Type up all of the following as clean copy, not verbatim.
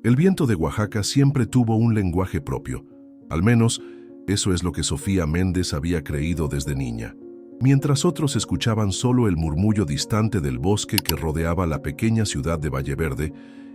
El viento de Oaxaca siempre tuvo un lenguaje propio. Al menos, eso es lo que Sofía Méndez había creído desde niña. Mientras otros escuchaban solo el murmullo distante del bosque que rodeaba la pequeña ciudad de Valleverde,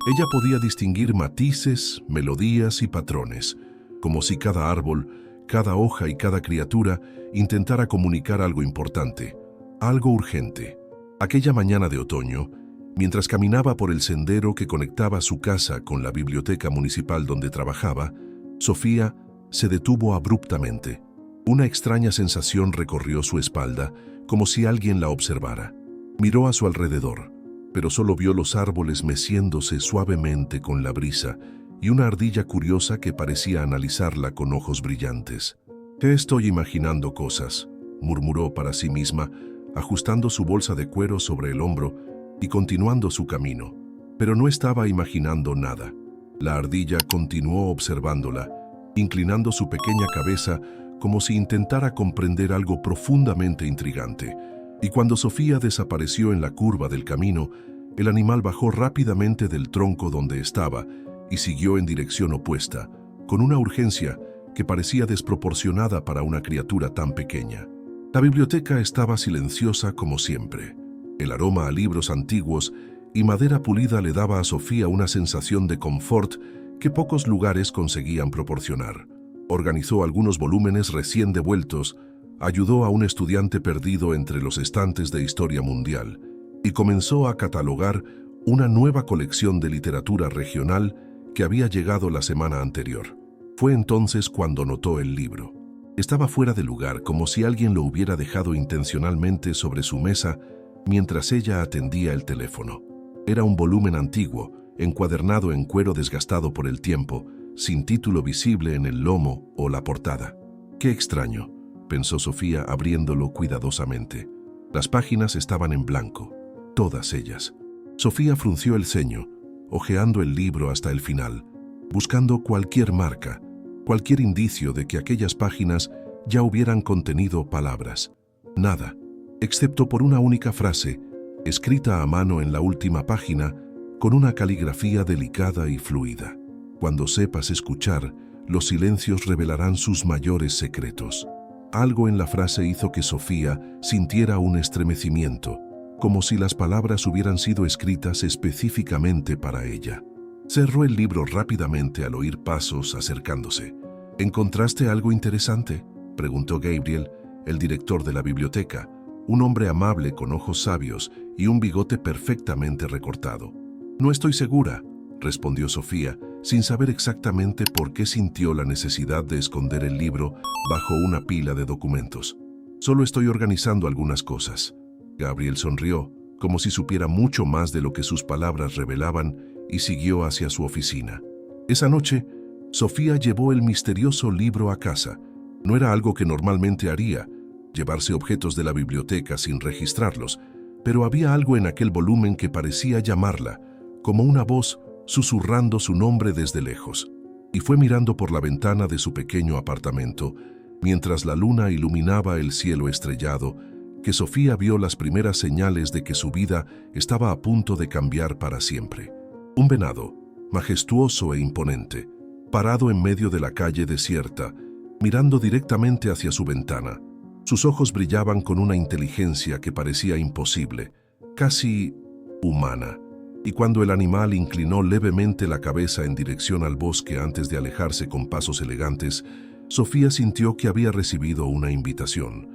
ella podía distinguir matices, melodías y patrones, como si cada árbol, cada hoja y cada criatura intentara comunicar algo importante, algo urgente. Aquella mañana de otoño, mientras caminaba por el sendero que conectaba su casa con la biblioteca municipal donde trabajaba, Sofía se detuvo abruptamente. Una extraña sensación recorrió su espalda, como si alguien la observara. Miró a su alrededor, pero solo vio los árboles meciéndose suavemente con la brisa y una ardilla curiosa que parecía analizarla con ojos brillantes. «¿Qué estoy imaginando cosas?», murmuró para sí misma, ajustando su bolsa de cuero sobre el hombro y continuando su camino. Pero no estaba imaginando nada. La ardilla continuó observándola, inclinando su pequeña cabeza como si intentara comprender algo profundamente intrigante. Y cuando Sofía desapareció en la curva del camino, el animal bajó rápidamente del tronco donde estaba y siguió en dirección opuesta, con una urgencia que parecía desproporcionada para una criatura tan pequeña. La biblioteca estaba silenciosa como siempre. El aroma a libros antiguos y madera pulida le daba a Sofía una sensación de confort que pocos lugares conseguían proporcionar. Organizó algunos volúmenes recién devueltos, ayudó a un estudiante perdido entre los estantes de historia mundial y comenzó a catalogar una nueva colección de literatura regional que había llegado la semana anterior. Fue entonces cuando notó el libro. Estaba fuera de lugar, como si alguien lo hubiera dejado intencionalmente sobre su mesa mientras ella atendía el teléfono. Era un volumen antiguo, encuadernado en cuero desgastado por el tiempo, sin título visible en el lomo o la portada. «Qué extraño», pensó Sofía abriéndolo cuidadosamente. Las páginas estaban en blanco, todas ellas. Sofía frunció el ceño, hojeando el libro hasta el final, buscando cualquier marca, cualquier indicio de que aquellas páginas ya hubieran contenido palabras. Nada, excepto por una única frase, escrita a mano en la última página, con una caligrafía delicada y fluida. «Cuando sepas escuchar, los silencios revelarán sus mayores secretos». Algo en la frase hizo que Sofía sintiera un estremecimiento, como si las palabras hubieran sido escritas específicamente para ella. Cerró el libro rápidamente al oír pasos acercándose. «¿Encontraste algo interesante?», preguntó Gabriel, el director de la biblioteca, un hombre amable con ojos sabios y un bigote perfectamente recortado. «No estoy segura», respondió Sofía, sin saber exactamente por qué sintió la necesidad de esconder el libro bajo una pila de documentos. «Solo estoy organizando algunas cosas». Gabriel sonrió, como si supiera mucho más de lo que sus palabras revelaban, y siguió hacia su oficina. Esa noche, Sofía llevó el misterioso libro a casa. No era algo que normalmente haría, llevarse objetos de la biblioteca sin registrarlos, pero había algo en aquel volumen que parecía llamarla, como una voz susurrando su nombre desde lejos, y fue mirando por la ventana de su pequeño apartamento, mientras la luna iluminaba el cielo estrellado, que Sofía vio las primeras señales de que su vida estaba a punto de cambiar para siempre. Un venado, majestuoso e imponente, parado en medio de la calle desierta, mirando directamente hacia su ventana. Sus ojos brillaban con una inteligencia que parecía imposible, casi humana. Y cuando el animal inclinó levemente la cabeza en dirección al bosque antes de alejarse con pasos elegantes, Sofía sintió que había recibido una invitación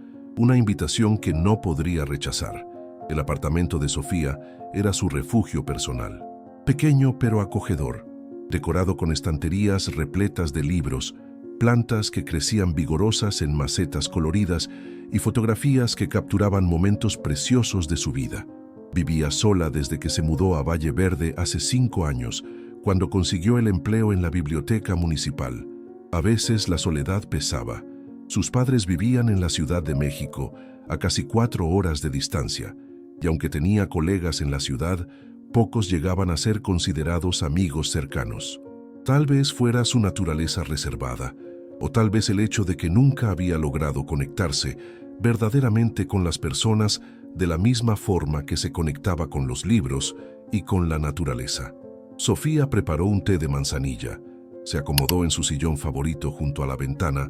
que no podría rechazar. El apartamento de Sofía era su refugio personal, pequeño pero acogedor, decorado con estanterías repletas de libros, plantas que crecían vigorosas en macetas coloridas y fotografías que capturaban momentos preciosos de su vida. Vivía sola desde que se mudó a Valleverde hace 5 años, cuando consiguió el empleo en la biblioteca municipal. A veces la soledad pesaba. Sus padres vivían en la Ciudad de México, a casi 4 horas de distancia, y aunque tenía colegas en la ciudad, pocos llegaban a ser considerados amigos cercanos. Tal vez fuera su naturaleza reservada, o tal vez el hecho de que nunca había logrado conectarse verdaderamente con las personas de la misma forma que se conectaba con los libros y con la naturaleza. Sofía preparó un té de manzanilla, se acomodó en su sillón favorito junto a la ventana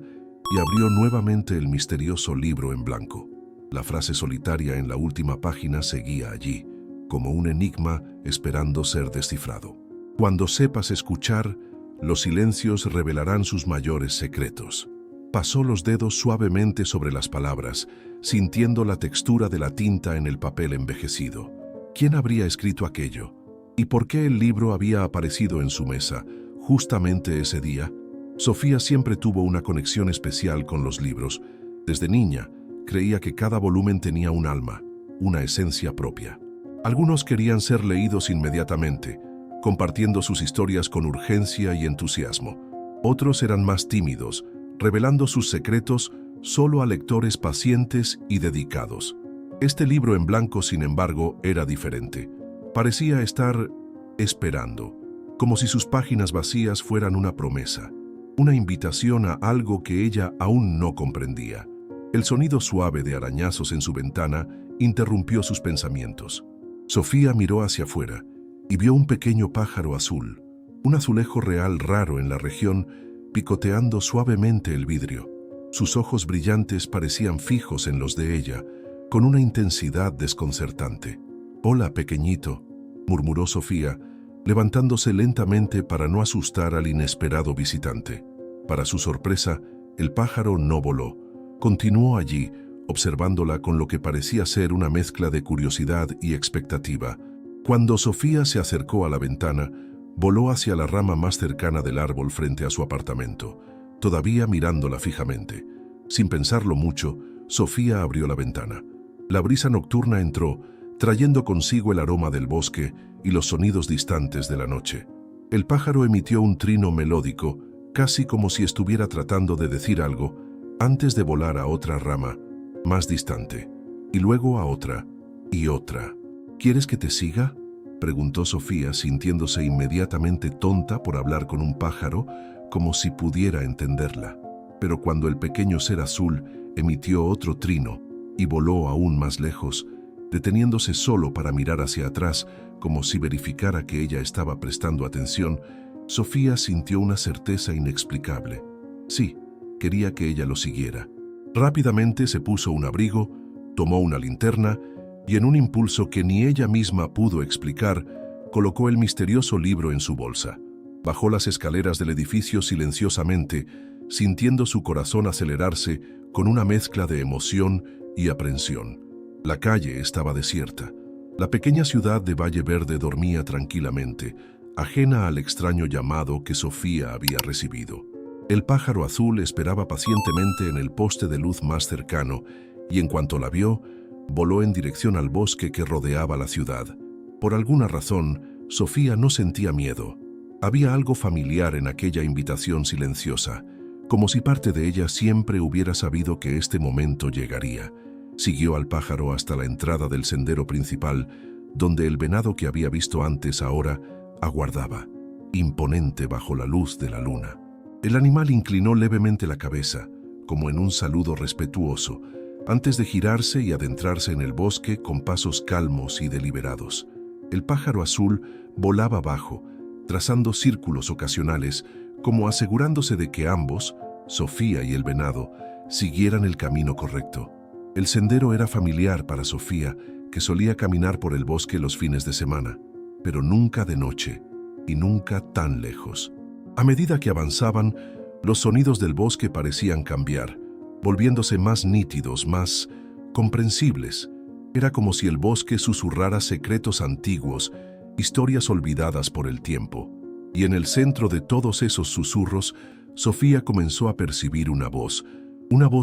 y abrió nuevamente el misterioso libro en blanco. La frase solitaria en la última página seguía allí, como un enigma esperando ser descifrado. Cuando sepas escuchar, los silencios revelarán sus mayores secretos. Pasó los dedos suavemente sobre las palabras, sintiendo la textura de la tinta en el papel envejecido. ¿Quién habría escrito aquello? ¿Y por qué el libro había aparecido en su mesa justamente ese día? Sofía siempre tuvo una conexión especial con los libros. Desde niña, creía que cada volumen tenía un alma, una esencia propia. Algunos querían ser leídos inmediatamente, compartiendo sus historias con urgencia y entusiasmo. Otros eran más tímidos, revelando sus secretos solo a lectores pacientes y dedicados. Este libro en blanco, sin embargo, era diferente. Parecía estar esperando, como si sus páginas vacías fueran una promesa, una invitación a algo que ella aún no comprendía. El sonido suave de arañazos en su ventana interrumpió sus pensamientos. Sofía miró hacia afuera y vio un pequeño pájaro azul, un azulejo real raro en la región, picoteando suavemente el vidrio. Sus ojos brillantes parecían fijos en los de ella, con una intensidad desconcertante. «Hola, pequeñito», murmuró Sofía, levantándose lentamente para no asustar al inesperado visitante. Para su sorpresa, el pájaro no voló. Continuó allí, observándola con lo que parecía ser una mezcla de curiosidad y expectativa. Cuando Sofía se acercó a la ventana, voló hacia la rama más cercana del árbol frente a su apartamento, todavía mirándola fijamente. Sin pensarlo mucho, Sofía abrió la ventana. La brisa nocturna entró, trayendo consigo el aroma del bosque y los sonidos distantes de la noche. El pájaro emitió un trino melódico, casi como si estuviera tratando de decir algo, antes de volar a otra rama, más distante, y luego a otra, y otra. «¿Quieres que te siga?», preguntó Sofía, sintiéndose inmediatamente tonta por hablar con un pájaro, como si pudiera entenderla. Pero cuando el pequeño ser azul emitió otro trino y voló aún más lejos, deteniéndose solo para mirar hacia atrás, como si verificara que ella estaba prestando atención, Sofía sintió una certeza inexplicable. Sí, quería que ella lo siguiera. Rápidamente se puso un abrigo, tomó una linterna y en un impulso que ni ella misma pudo explicar, colocó el misterioso libro en su bolsa. Bajó las escaleras del edificio silenciosamente, sintiendo su corazón acelerarse con una mezcla de emoción y aprensión. La calle estaba desierta. La pequeña ciudad de Valle Verde dormía tranquilamente, ajena al extraño llamado que Sofía había recibido. El pájaro azul esperaba pacientemente en el poste de luz más cercano y en cuanto la vio, voló en dirección al bosque que rodeaba la ciudad. Por alguna razón, Sofía no sentía miedo. Había algo familiar en aquella invitación silenciosa, como si parte de ella siempre hubiera sabido que este momento llegaría. Siguió al pájaro hasta la entrada del sendero principal, donde el venado que había visto antes ahora aguardaba, imponente bajo la luz de la luna. El animal inclinó levemente la cabeza, como en un saludo respetuoso, antes de girarse y adentrarse en el bosque con pasos calmos y deliberados. El pájaro azul volaba bajo, trazando círculos ocasionales, como asegurándose de que ambos, Sofía y el venado, siguieran el camino correcto. El sendero era familiar para Sofía, que solía caminar por el bosque los fines de semana, pero nunca de noche y nunca tan lejos. A medida que avanzaban, los sonidos del bosque parecían cambiar, volviéndose más nítidos, más comprensibles. Era como si el bosque susurrara secretos antiguos, historias olvidadas por el tiempo. Y en el centro de todos esos susurros, Sofía comenzó a percibir una voz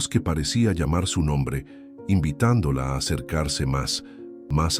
que parecía llamar su nombre, invitándola a acercarse más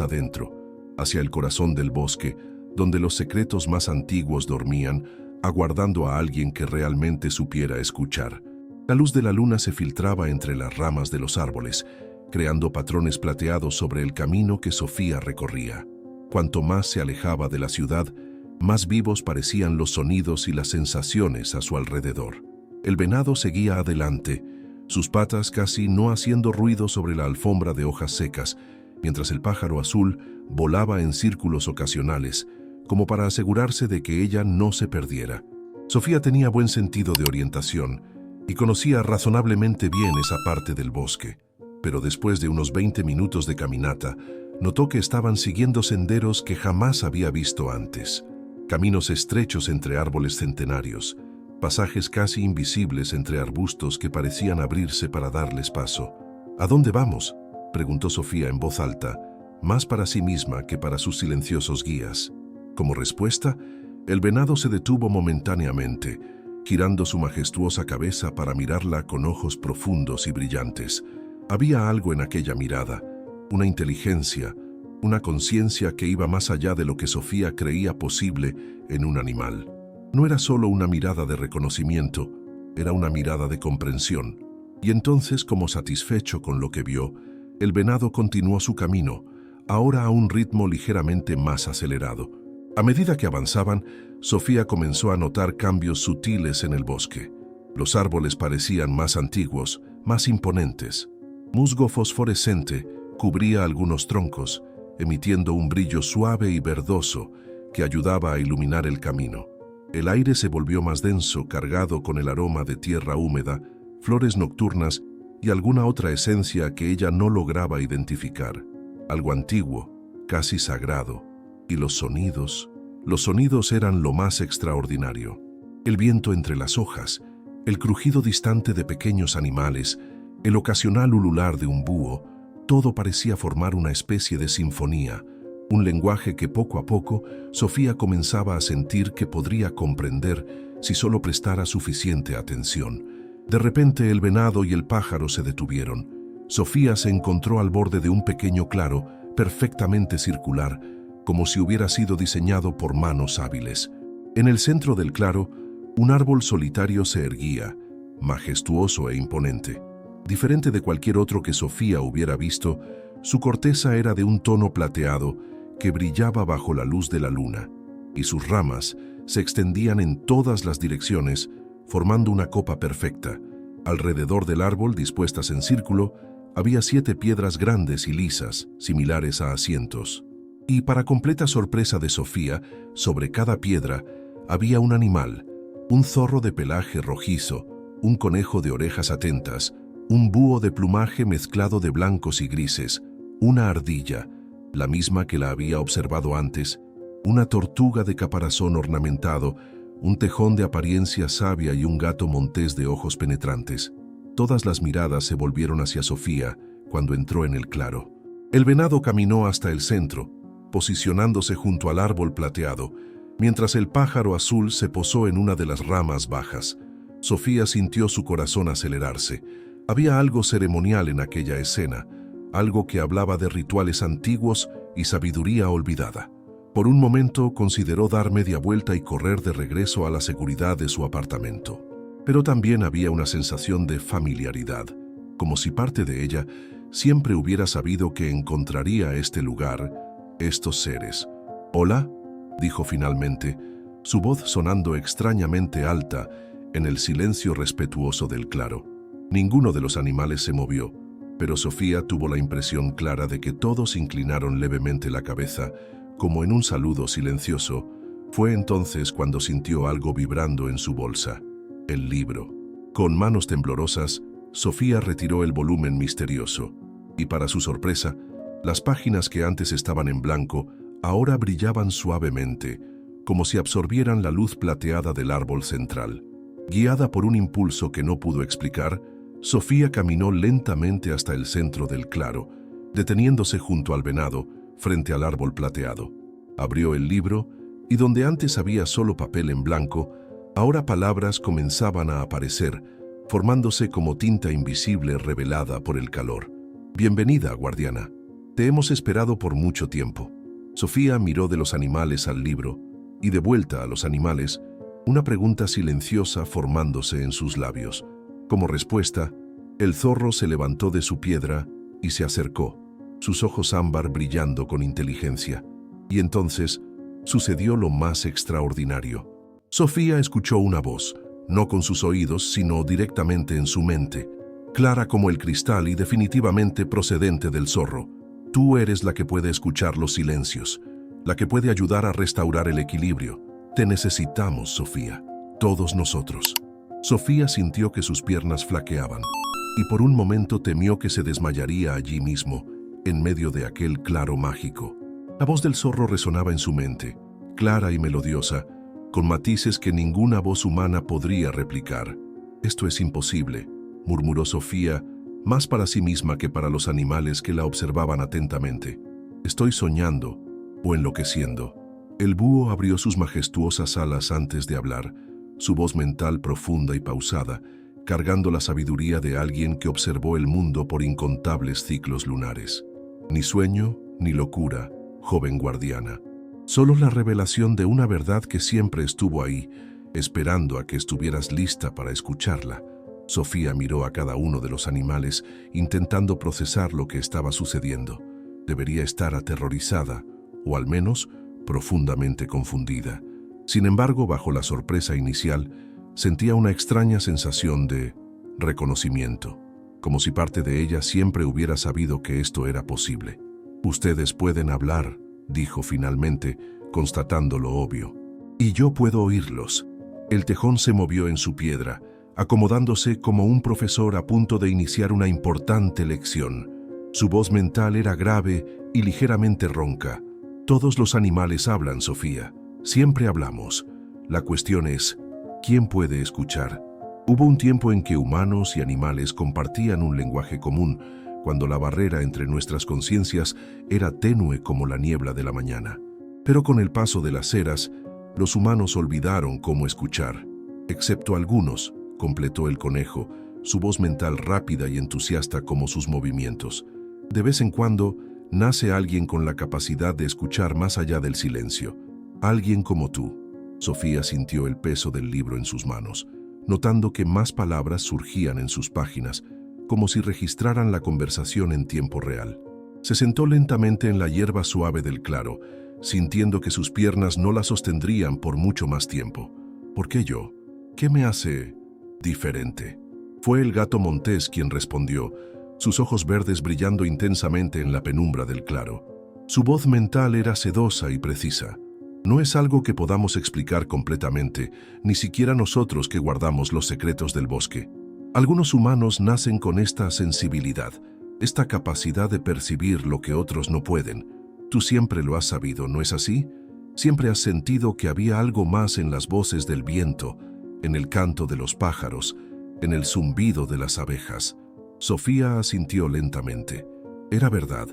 adentro, hacia el corazón del bosque, donde los secretos más antiguos dormían, aguardando a alguien que realmente supiera escuchar. La luz de la luna se filtraba entre las ramas de los árboles, creando patrones plateados sobre el camino que Sofía recorría. Cuanto más se alejaba de la ciudad, más vivos parecían los sonidos y las sensaciones a su alrededor. El venado seguía adelante, sus patas casi no haciendo ruido sobre la alfombra de hojas secas, mientras el pájaro azul volaba en círculos ocasionales, como para asegurarse de que ella no se perdiera. Sofía tenía buen sentido de orientación y conocía razonablemente bien esa parte del bosque, pero después de unos 20 minutos de caminata, notó que estaban siguiendo senderos que jamás había visto antes. Caminos estrechos entre árboles centenarios, pasajes casi invisibles entre arbustos que parecían abrirse para darles paso. ¿A dónde vamos?, preguntó Sofía en voz alta, más para sí misma que para sus silenciosos guías. Como respuesta, el venado se detuvo momentáneamente, girando su majestuosa cabeza para mirarla con ojos profundos y brillantes. Había algo en aquella mirada, una inteligencia, una conciencia que iba más allá de lo que Sofía creía posible en un animal. No era solo una mirada de reconocimiento, era una mirada de comprensión. Y entonces, como satisfecho con lo que vio, el venado continuó su camino, ahora a un ritmo ligeramente más acelerado. A medida que avanzaban, Sofía comenzó a notar cambios sutiles en el bosque. Los árboles parecían más antiguos, más imponentes. Musgo fosforescente cubría algunos troncos, emitiendo un brillo suave y verdoso que ayudaba a iluminar el camino. El aire se volvió más denso, cargado con el aroma de tierra húmeda, flores nocturnas y alguna otra esencia que ella no lograba identificar. Algo antiguo, casi sagrado. Y los sonidos eran lo más extraordinario. El viento entre las hojas, el crujido distante de pequeños animales, el ocasional ulular de un búho, todo parecía formar una especie de sinfonía, un lenguaje que poco a poco Sofía comenzaba a sentir que podría comprender si solo prestara suficiente atención. De repente el venado y el pájaro se detuvieron. Sofía se encontró al borde de un pequeño claro, perfectamente circular, como si hubiera sido diseñado por manos hábiles. En el centro del claro, un árbol solitario se erguía, majestuoso e imponente. Diferente de cualquier otro que Sofía hubiera visto, su corteza era de un tono plateado que brillaba bajo la luz de la luna, y sus ramas se extendían en todas las direcciones, formando una copa perfecta. Alrededor del árbol, dispuestas en círculo, había 7 piedras grandes y lisas, similares a asientos. Y para completa sorpresa de Sofía, sobre cada piedra había un animal, un zorro de pelaje rojizo, un conejo de orejas atentas, un búho de plumaje mezclado de blancos y grises, una ardilla, la misma que la había observado antes, una tortuga de caparazón ornamentado, un tejón de apariencia sabia y un gato montés de ojos penetrantes. Todas las miradas se volvieron hacia Sofía cuando entró en el claro. El venado caminó hasta el centro, posicionándose junto al árbol plateado, mientras el pájaro azul se posó en una de las ramas bajas. Sofía sintió su corazón acelerarse. Había algo ceremonial en aquella escena, algo que hablaba de rituales antiguos y sabiduría olvidada. Por un momento consideró dar media vuelta y correr de regreso a la seguridad de su apartamento. Pero también había una sensación de familiaridad, como si parte de ella siempre hubiera sabido que encontraría este lugar, estos seres. «Hola», dijo finalmente, su voz sonando extrañamente alta en el silencio respetuoso del claro. Ninguno de los animales se movió, pero Sofía tuvo la impresión clara de que todos inclinaron levemente la cabeza, como en un saludo silencioso. Fue entonces cuando sintió algo vibrando en su bolsa. El libro. Con manos temblorosas, Sofía retiró el volumen misterioso, y para su sorpresa, las páginas que antes estaban en blanco ahora brillaban suavemente, como si absorbieran la luz plateada del árbol central. Guiada por un impulso que no pudo explicar, Sofía caminó lentamente hasta el centro del claro, deteniéndose junto al venado, frente al árbol plateado. Abrió el libro y donde antes había solo papel en blanco, ahora palabras comenzaban a aparecer, formándose como tinta invisible revelada por el calor. «Bienvenida, guardiana. Te hemos esperado por mucho tiempo». Sofía miró de los animales al libro y de vuelta a los animales, una pregunta silenciosa formándose en sus labios. Como respuesta, el zorro se levantó de su piedra y se acercó, sus ojos ámbar brillando con inteligencia. Y entonces sucedió lo más extraordinario. Sofía escuchó una voz, no con sus oídos, sino directamente en su mente, clara como el cristal y definitivamente procedente del zorro. «Tú eres la que puede escuchar los silencios. la que puede ayudar a restaurar el equilibrio. Te necesitamos, Sofía. Todos nosotros. Sofía sintió que sus piernas flaqueaban y por un momento temió que se desmayaría allí mismo, en medio de aquel claro mágico. La voz del zorro resonaba en su mente, clara y melodiosa, con matices que ninguna voz humana podría replicar. «Esto es imposible», murmuró Sofía, más para sí misma que para los animales que la observaban atentamente. «Estoy soñando o enloqueciendo». El búho abrió sus majestuosas alas antes de hablar, su voz mental profunda y pausada, cargando la sabiduría de alguien que observó el mundo por incontables ciclos lunares. Ni sueño, ni locura, joven guardiana. Solo la revelación de una verdad que siempre estuvo ahí, esperando a que estuvieras lista para escucharla. Sofía miró a cada uno de los animales, intentando procesar lo que estaba sucediendo. Debería estar aterrorizada, o al menos profundamente confundida. Sin embargo, bajo la sorpresa inicial, sentía una extraña sensación de reconocimiento, como si parte de ella siempre hubiera sabido que esto era posible. «Ustedes pueden hablar», dijo finalmente, constatando lo obvio. «Y yo puedo oírlos». El tejón se movió en su piedra, acomodándose como un profesor a punto de iniciar una importante lección. Su voz mental era grave y ligeramente ronca. «Todos los animales hablan, Sofía. Siempre hablamos. La cuestión es, ¿quién puede escuchar?» Hubo un tiempo en que humanos y animales compartían un lenguaje común, cuando la barrera entre nuestras conciencias era tenue como la niebla de la mañana. Pero con el paso de las eras, los humanos olvidaron cómo escuchar. «Excepto algunos», completó el conejo, su voz mental rápida y entusiasta como sus movimientos. «De vez en cuando, nace alguien con la capacidad de escuchar más allá del silencio. Alguien como tú». Sofía sintió el peso del libro en sus manos, notando que más palabras surgían en sus páginas, como si registraran la conversación en tiempo real. Se sentó lentamente en la hierba suave del claro, sintiendo que sus piernas no la sostendrían por mucho más tiempo. «¿Por qué yo? ¿Qué me hace diferente?». Fue el gato montés quien respondió, sus ojos verdes brillando intensamente en la penumbra del claro. Su voz mental era sedosa y precisa. «No es algo que podamos explicar completamente, ni siquiera nosotros que guardamos los secretos del bosque. Algunos humanos nacen con esta sensibilidad, esta capacidad de percibir lo que otros no pueden. Tú siempre lo has sabido, ¿no es así? Siempre has sentido que había algo más en las voces del viento, en el canto de los pájaros, en el zumbido de las abejas». Sofía asintió lentamente. Era verdad.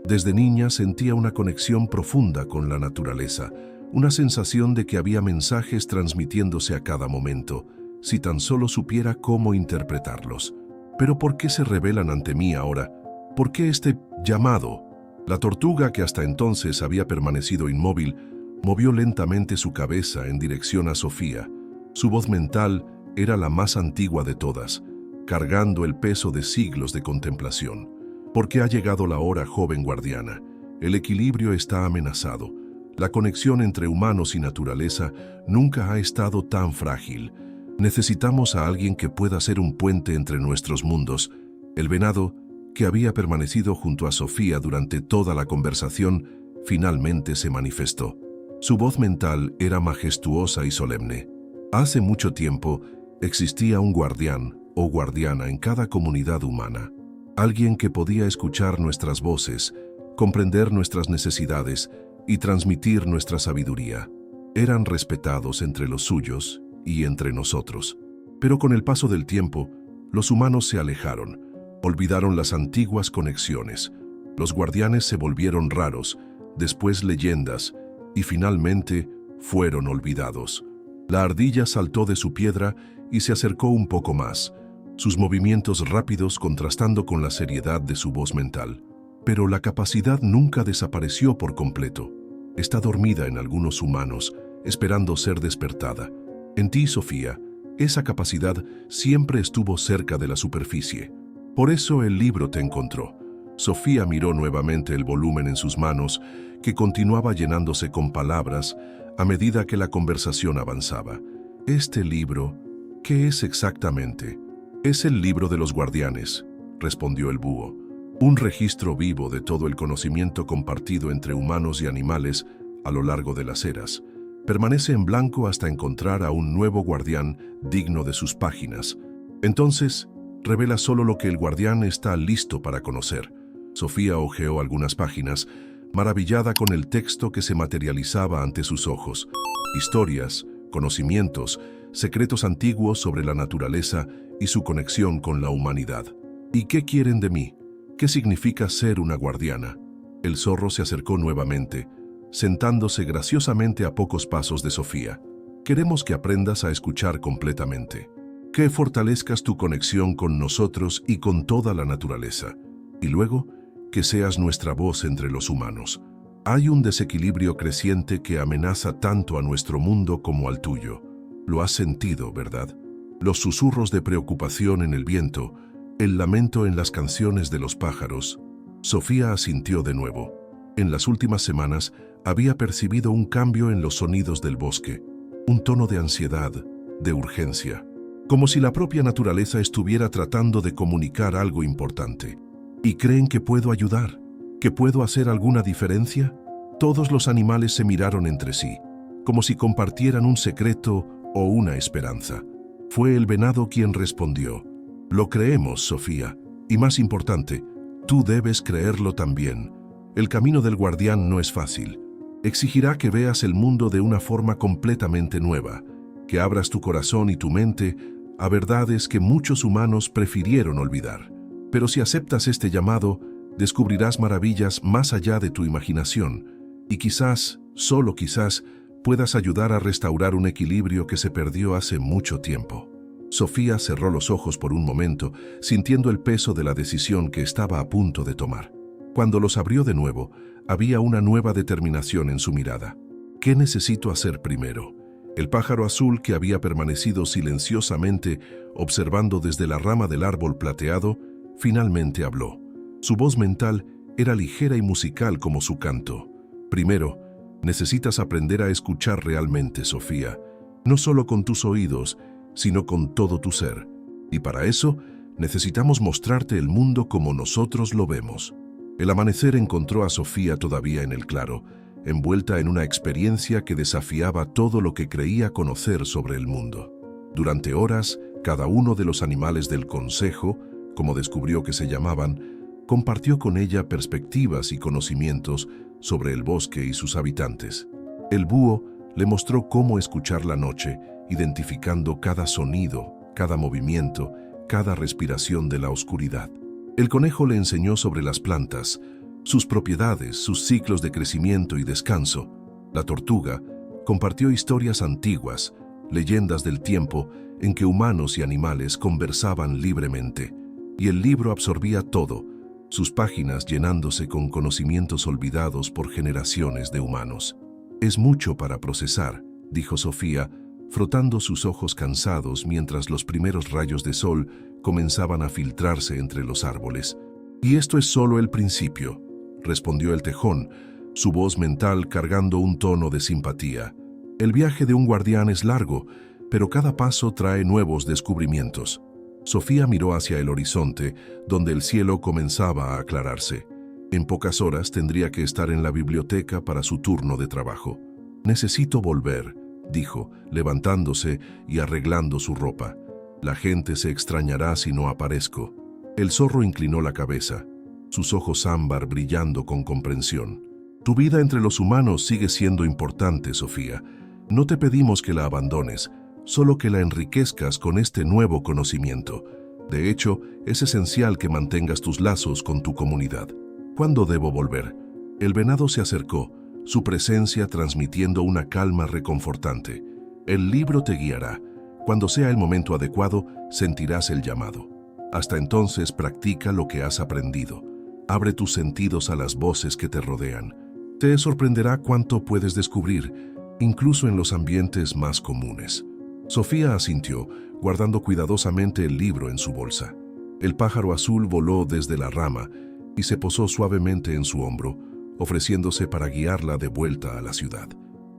Desde niña sentía una conexión profunda con la naturaleza, una sensación de que había mensajes transmitiéndose a cada momento, si tan solo supiera cómo interpretarlos. «¿Pero por qué se revelan ante mí ahora? ¿Por qué este llamado?». La tortuga, que hasta entonces había permanecido inmóvil, movió lentamente su cabeza en dirección a Sofía. Su voz mental era la más antigua de todas, cargando el peso de siglos de contemplación. «Porque ha llegado la hora, joven guardiana. El equilibrio está amenazado. La conexión entre humanos y naturaleza nunca ha estado tan frágil. Necesitamos a alguien que pueda ser un puente entre nuestros mundos». El venado, que había permanecido junto a Sofía durante toda la conversación, finalmente se manifestó. Su voz mental era majestuosa y solemne. Hace mucho tiempo existía un guardián o guardiana en cada comunidad humana. Alguien que podía escuchar nuestras voces, comprender nuestras necesidades y transmitir nuestra sabiduría. Eran respetados entre los suyos y entre nosotros. Pero con el paso del tiempo, los humanos se alejaron, olvidaron las antiguas conexiones. Los guardianes se volvieron raros, después leyendas, y finalmente fueron olvidados. La ardilla saltó de su piedra y se acercó un poco más, sus movimientos rápidos contrastando con la seriedad de su voz mental. Pero la capacidad nunca desapareció por completo. Está dormida en algunos humanos, esperando ser despertada. En ti, Sofía, esa capacidad siempre estuvo cerca de la superficie. Por eso el libro te encontró. Sofía miró nuevamente el volumen en sus manos, que continuaba llenándose con palabras a medida que la conversación avanzaba. «Este libro, ¿qué es exactamente?». «Es el libro de los guardianes», respondió el búho. «Un registro vivo de todo el conocimiento compartido entre humanos y animales a lo largo de las eras. Permanece en blanco hasta encontrar a un nuevo guardián digno de sus páginas. Entonces, revela solo lo que el guardián está listo para conocer. Sofía hojeó algunas páginas, maravillada con el texto que se materializaba ante sus ojos. Historias, conocimientos, secretos antiguos sobre la naturaleza y su conexión con la humanidad. ¿Y qué quieren de mí? ¿Qué significa ser una guardiana? El zorro se acercó nuevamente, sentándose graciosamente a pocos pasos de Sofía. Queremos que aprendas a escuchar completamente, que fortalezcas tu conexión con nosotros y con toda la naturaleza, y luego que seas nuestra voz entre los humanos. Hay un desequilibrio creciente que amenaza tanto a nuestro mundo como al tuyo. Lo has sentido, ¿verdad? Los susurros de preocupación en el viento, el lamento en las canciones de los pájaros. Sofía asintió de nuevo. En las últimas semanas había percibido un cambio en los sonidos del bosque, un tono de ansiedad, de urgencia, como si la propia naturaleza estuviera tratando de comunicar algo importante. ¿Y creen que puedo ayudar? ¿Que puedo hacer alguna diferencia? Todos los animales se miraron entre sí, como si compartieran un secreto o una esperanza. Fue el venado quien respondió: «Lo creemos, Sofía, y más importante, tú debes creerlo también. El camino del guardián no es fácil. Exigirá que veas el mundo de una forma completamente nueva, que abras tu corazón y tu mente a verdades que muchos humanos prefirieron olvidar. Pero si aceptas este llamado, descubrirás maravillas más allá de tu imaginación, y quizás, solo quizás, puedas ayudar a restaurar un equilibrio que se perdió hace mucho tiempo». Sofía cerró los ojos por un momento, sintiendo el peso de la decisión que estaba a punto de tomar. Cuando los abrió de nuevo, había una nueva determinación en su mirada. ¿Qué necesito hacer primero? El pájaro azul, que había permanecido silenciosamente observando desde la rama del árbol plateado, finalmente habló. Su voz mental era ligera y musical como su canto. Primero, necesitas aprender a escuchar realmente, Sofía, no solo con tus oídos, sino con todo tu ser. Y para eso, necesitamos mostrarte el mundo como nosotros lo vemos. El amanecer encontró a Sofía todavía en el claro, envuelta en una experiencia que desafiaba todo lo que creía conocer sobre el mundo. Durante horas, cada uno de los animales del consejo, como descubrió que se llamaban, compartió con ella perspectivas y conocimientos sobre el bosque y sus habitantes. El búho le mostró cómo escuchar la noche, identificando cada sonido, cada movimiento, cada respiración de la oscuridad. El conejo le enseñó sobre las plantas, sus propiedades, sus ciclos de crecimiento y descanso. La tortuga compartió historias antiguas, leyendas del tiempo en que humanos y animales conversaban libremente, y el libro absorbía todo, sus páginas llenándose con conocimientos olvidados por generaciones de humanos. «Es mucho para procesar», dijo Sofía, frotando sus ojos cansados mientras los primeros rayos de sol comenzaban a filtrarse entre los árboles. «Y esto es solo el principio», respondió el tejón, su voz mental cargando un tono de simpatía. «El viaje de un guardián es largo, pero cada paso trae nuevos descubrimientos». Sofía miró hacia el horizonte, donde el cielo comenzaba a aclararse. En pocas horas tendría que estar en la biblioteca para su turno de trabajo. «Necesito volver», dijo, levantándose y arreglando su ropa. «La gente se extrañará si no aparezco». El zorro inclinó la cabeza, sus ojos ámbar brillando con comprensión. «Tu vida entre los humanos sigue siendo importante, Sofía. No te pedimos que la abandones, solo que la enriquezcas con este nuevo conocimiento. De hecho, es esencial que mantengas tus lazos con tu comunidad». «¿Cuándo debo volver?» El venado se acercó, su presencia transmitiendo una calma reconfortante. «El libro te guiará. Cuando sea el momento adecuado, sentirás el llamado. Hasta entonces practica lo que has aprendido. Abre tus sentidos a las voces que te rodean. Te sorprenderá cuánto puedes descubrir, incluso en los ambientes más comunes». Sofía asintió, guardando cuidadosamente el libro en su bolsa. El pájaro azul voló desde la rama y se posó suavemente en su hombro, ofreciéndose para guiarla de vuelta a la ciudad.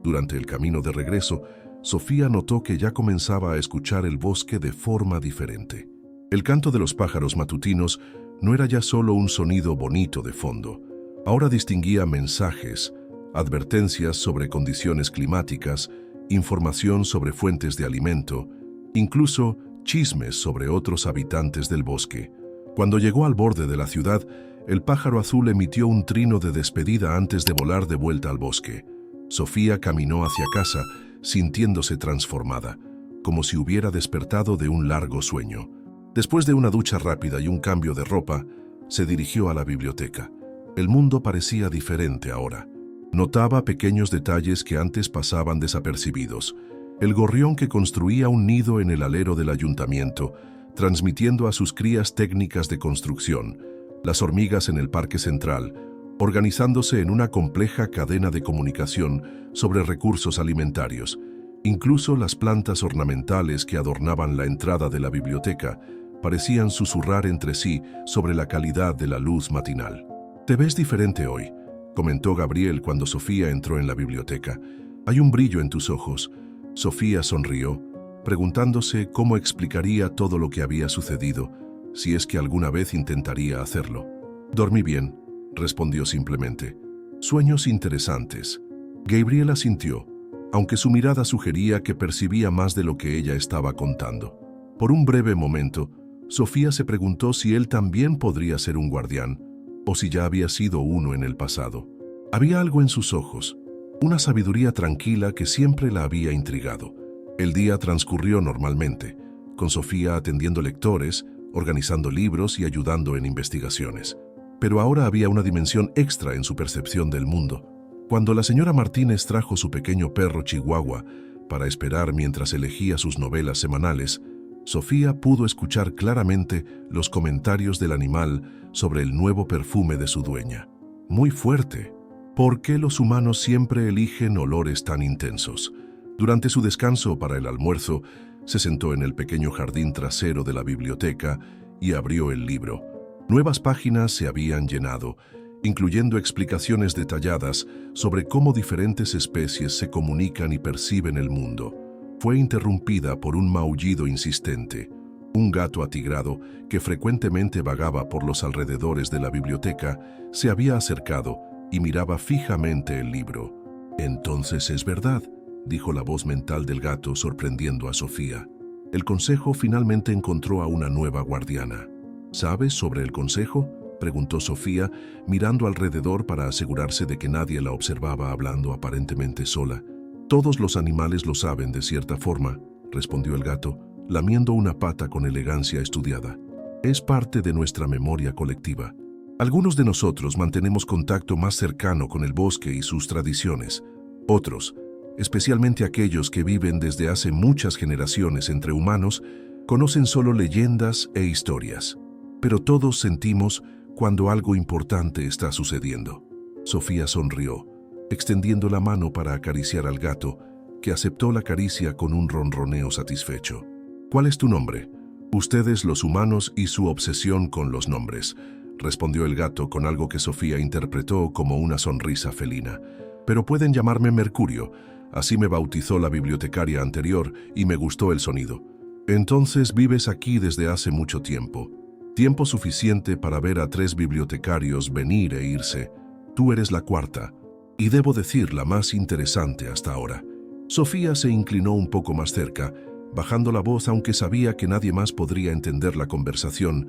Durante el camino de regreso, Sofía notó que ya comenzaba a escuchar el bosque de forma diferente. El canto de los pájaros matutinos no era ya solo un sonido bonito de fondo. Ahora distinguía mensajes, advertencias sobre condiciones climáticas, información sobre fuentes de alimento, incluso chismes sobre otros habitantes del bosque. Cuando llegó al borde de la ciudad, el pájaro azul emitió un trino de despedida antes de volar de vuelta al bosque. Sofía caminó hacia casa, sintiéndose transformada, como si hubiera despertado de un largo sueño. Después de una ducha rápida y un cambio de ropa, se dirigió a la biblioteca. El mundo parecía diferente ahora. Notaba pequeños detalles que antes pasaban desapercibidos. El gorrión que construía un nido en el alero del ayuntamiento, transmitiendo a sus crías técnicas de construcción. Las hormigas en el parque central, organizándose en una compleja cadena de comunicación sobre recursos alimentarios. Incluso las plantas ornamentales que adornaban la entrada de la biblioteca parecían susurrar entre sí sobre la calidad de la luz matinal. «Te ves diferente hoy», comentó Gabriel cuando Sofía entró en la biblioteca. «Hay un brillo en tus ojos». Sofía sonrió, preguntándose cómo explicaría todo lo que había sucedido, si es que alguna vez intentaría hacerlo. «Dormí bien», respondió simplemente. «Sueños interesantes». Gabriel asintió, aunque su mirada sugería que percibía más de lo que ella estaba contando. Por un breve momento, Sofía se preguntó si él también podría ser un guardián, o si ya había sido uno en el pasado. Había algo en sus ojos, una sabiduría tranquila que siempre la había intrigado. El día transcurrió normalmente, con Sofía atendiendo lectores, organizando libros y ayudando en investigaciones. Pero ahora había una dimensión extra en su percepción del mundo. Cuando la señora Martínez trajo su pequeño perro chihuahua para esperar mientras elegía sus novelas semanales, Sofía pudo escuchar claramente los comentarios del animal sobre el nuevo perfume de su dueña. Muy fuerte. ¿Por qué los humanos siempre eligen olores tan intensos? Durante su descanso para el almuerzo, se sentó en el pequeño jardín trasero de la biblioteca y abrió el libro. Nuevas páginas se habían llenado, incluyendo explicaciones detalladas sobre cómo diferentes especies se comunican y perciben el mundo. Fue interrumpida por un maullido insistente. Un gato atigrado, que frecuentemente vagaba por los alrededores de la biblioteca, se había acercado y miraba fijamente el libro. «Entonces es verdad», dijo la voz mental del gato, sorprendiendo a Sofía. El consejo finalmente encontró a una nueva guardiana. «¿Sabes sobre el consejo?», preguntó Sofía, mirando alrededor para asegurarse de que nadie la observaba hablando aparentemente sola. «Todos los animales lo saben de cierta forma», respondió el gato, lamiendo una pata con elegancia estudiada. «Es parte de nuestra memoria colectiva. Algunos de nosotros mantenemos contacto más cercano con el bosque y sus tradiciones. Otros, especialmente aquellos que viven desde hace muchas generaciones entre humanos, conocen solo leyendas e historias. Pero todos sentimos cuando algo importante está sucediendo». Sofía sonrió, extendiendo la mano para acariciar al gato, que aceptó la caricia con un ronroneo satisfecho. «¿Cuál es tu nombre?» «Ustedes los humanos y su obsesión con los nombres», respondió el gato con algo que Sofía interpretó como una sonrisa felina. «Pero pueden llamarme Mercurio, así me bautizó la bibliotecaria anterior y me gustó el sonido». «Entonces vives aquí desde hace mucho tiempo. Tiempo suficiente para ver a 3 bibliotecarios venir e irse. Tú eres la cuarta, y debo decir la más interesante hasta ahora». Sofía se inclinó un poco más cerca, bajando la voz aunque sabía que nadie más podría entender la conversación.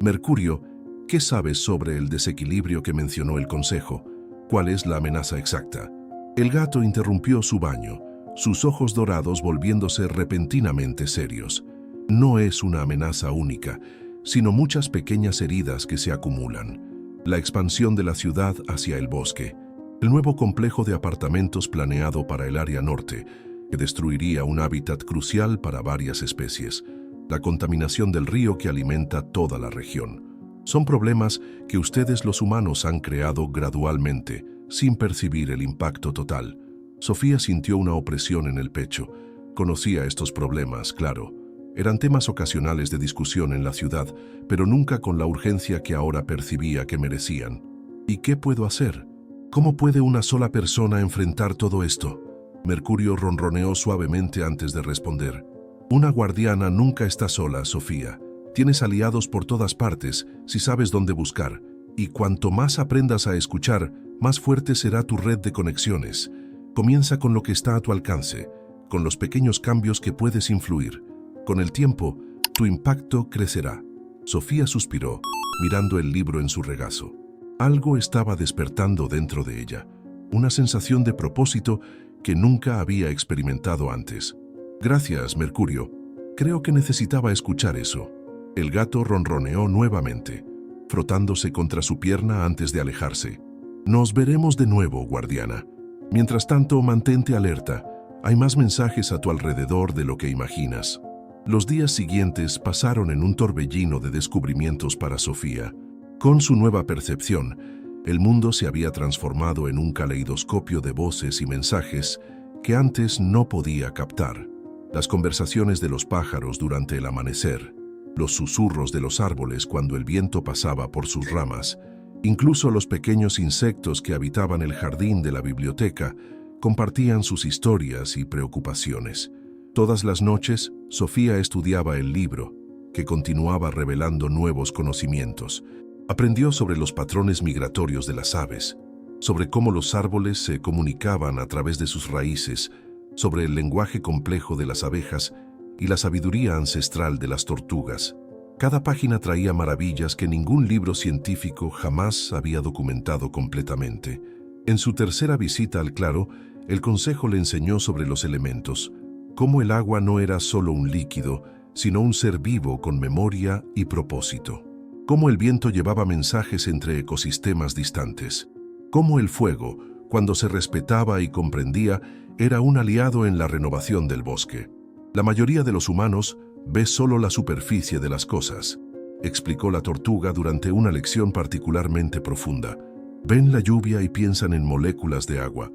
«Mercurio, ¿qué sabes sobre el desequilibrio que mencionó el consejo? ¿Cuál es la amenaza exacta?» El gato interrumpió su baño, sus ojos dorados volviéndose repentinamente serios. «No es una amenaza única, sino muchas pequeñas heridas que se acumulan. La expansión de la ciudad hacia el bosque, el nuevo complejo de apartamentos planeado para el área norte, que destruiría un hábitat crucial para varias especies, la contaminación del río que alimenta toda la región. Son problemas que ustedes los humanos han creado gradualmente, sin percibir el impacto total». Sofía sintió una opresión en el pecho. Conocía estos problemas, claro. Eran temas ocasionales de discusión en la ciudad, pero nunca con la urgencia que ahora percibía que merecían. «¿Y qué puedo hacer? ¿Cómo puede una sola persona enfrentar todo esto?». Mercurio ronroneó suavemente antes de responder. «Una guardiana nunca está sola, Sofía. Tienes aliados por todas partes si sabes dónde buscar, y cuanto más aprendas a escuchar, más fuerte será tu red de conexiones. Comienza con lo que está a tu alcance, con los pequeños cambios que puedes influir. Con el tiempo, tu impacto crecerá. Sofía suspiró, mirando el libro en su regazo. Algo estaba despertando dentro de ella, una sensación de propósito que nunca había experimentado antes. Gracias, Mercurio. Creo que necesitaba escuchar eso. El gato ronroneó nuevamente, frotándose contra su pierna antes de alejarse. Nos veremos de nuevo, guardiana. Mientras tanto, mantente alerta. Hay más mensajes a tu alrededor de lo que imaginas. Los días siguientes pasaron en un torbellino de descubrimientos para Sofía. Con su nueva percepción, el mundo se había transformado en un caleidoscopio de voces y mensajes que antes no podía captar. Las conversaciones de los pájaros durante el amanecer, los susurros de los árboles cuando el viento pasaba por sus ramas, incluso los pequeños insectos que habitaban el jardín de la biblioteca compartían sus historias y preocupaciones. Todas las noches, Sofía estudiaba el libro, que continuaba revelando nuevos conocimientos. Aprendió sobre los patrones migratorios de las aves, sobre cómo los árboles se comunicaban a través de sus raíces, sobre el lenguaje complejo de las abejas y la sabiduría ancestral de las tortugas. Cada página traía maravillas que ningún libro científico jamás había documentado completamente. En su tercera visita al claro, el consejo le enseñó sobre los elementos, cómo el agua no era solo un líquido, sino un ser vivo con memoria y propósito. Cómo el viento llevaba mensajes entre ecosistemas distantes. Cómo el fuego, cuando se respetaba y comprendía, era un aliado en la renovación del bosque. La mayoría de los humanos ve solo la superficie de las cosas, explicó la tortuga durante una lección particularmente profunda. Ven la lluvia y piensan en moléculas de agua.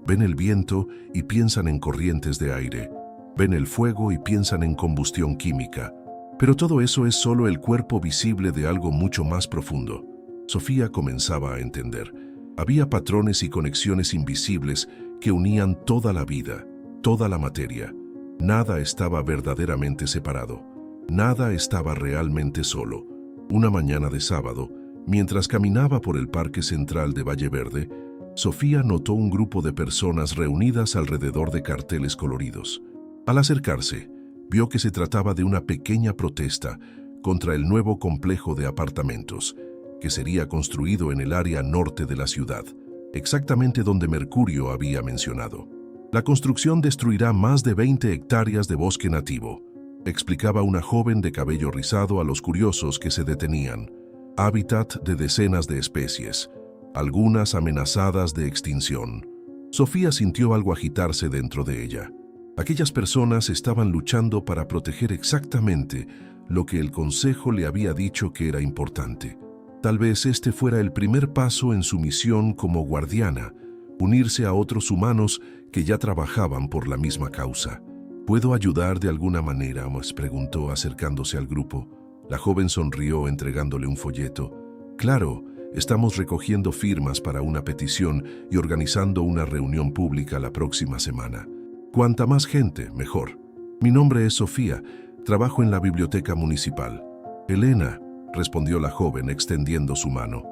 Ven el viento y piensan en corrientes de aire. Ven el fuego y piensan en combustión química. Pero todo eso es solo el cuerpo visible de algo mucho más profundo. Sofía comenzaba a entender. Había patrones y conexiones invisibles que unían toda la vida, toda la materia. Nada estaba verdaderamente separado. Nada estaba realmente solo. Una mañana de sábado, mientras caminaba por el parque central de Valle Verde, Sofía notó un grupo de personas reunidas alrededor de carteles coloridos. Al acercarse, vio que se trataba de una pequeña protesta contra el nuevo complejo de apartamentos, que sería construido en el área norte de la ciudad, exactamente donde Mercurio había mencionado. La construcción destruirá más de 20 hectáreas de bosque nativo, explicaba una joven de cabello rizado a los curiosos que se detenían. Hábitat de decenas de especies, algunas amenazadas de extinción. Sofía sintió algo agitarse dentro de ella. Aquellas personas estaban luchando para proteger exactamente lo que el consejo le había dicho que era importante. Tal vez este fuera el primer paso en su misión como guardiana, unirse a otros humanos que ya trabajaban por la misma causa. ¿Puedo ayudar de alguna manera?, preguntó acercándose al grupo. La joven sonrió entregándole un folleto. Claro, estamos recogiendo firmas para una petición y organizando una reunión pública la próxima semana. Cuanta más gente, mejor. Mi nombre es Sofía, trabajo en la biblioteca municipal. Elena, respondió la joven extendiendo su mano.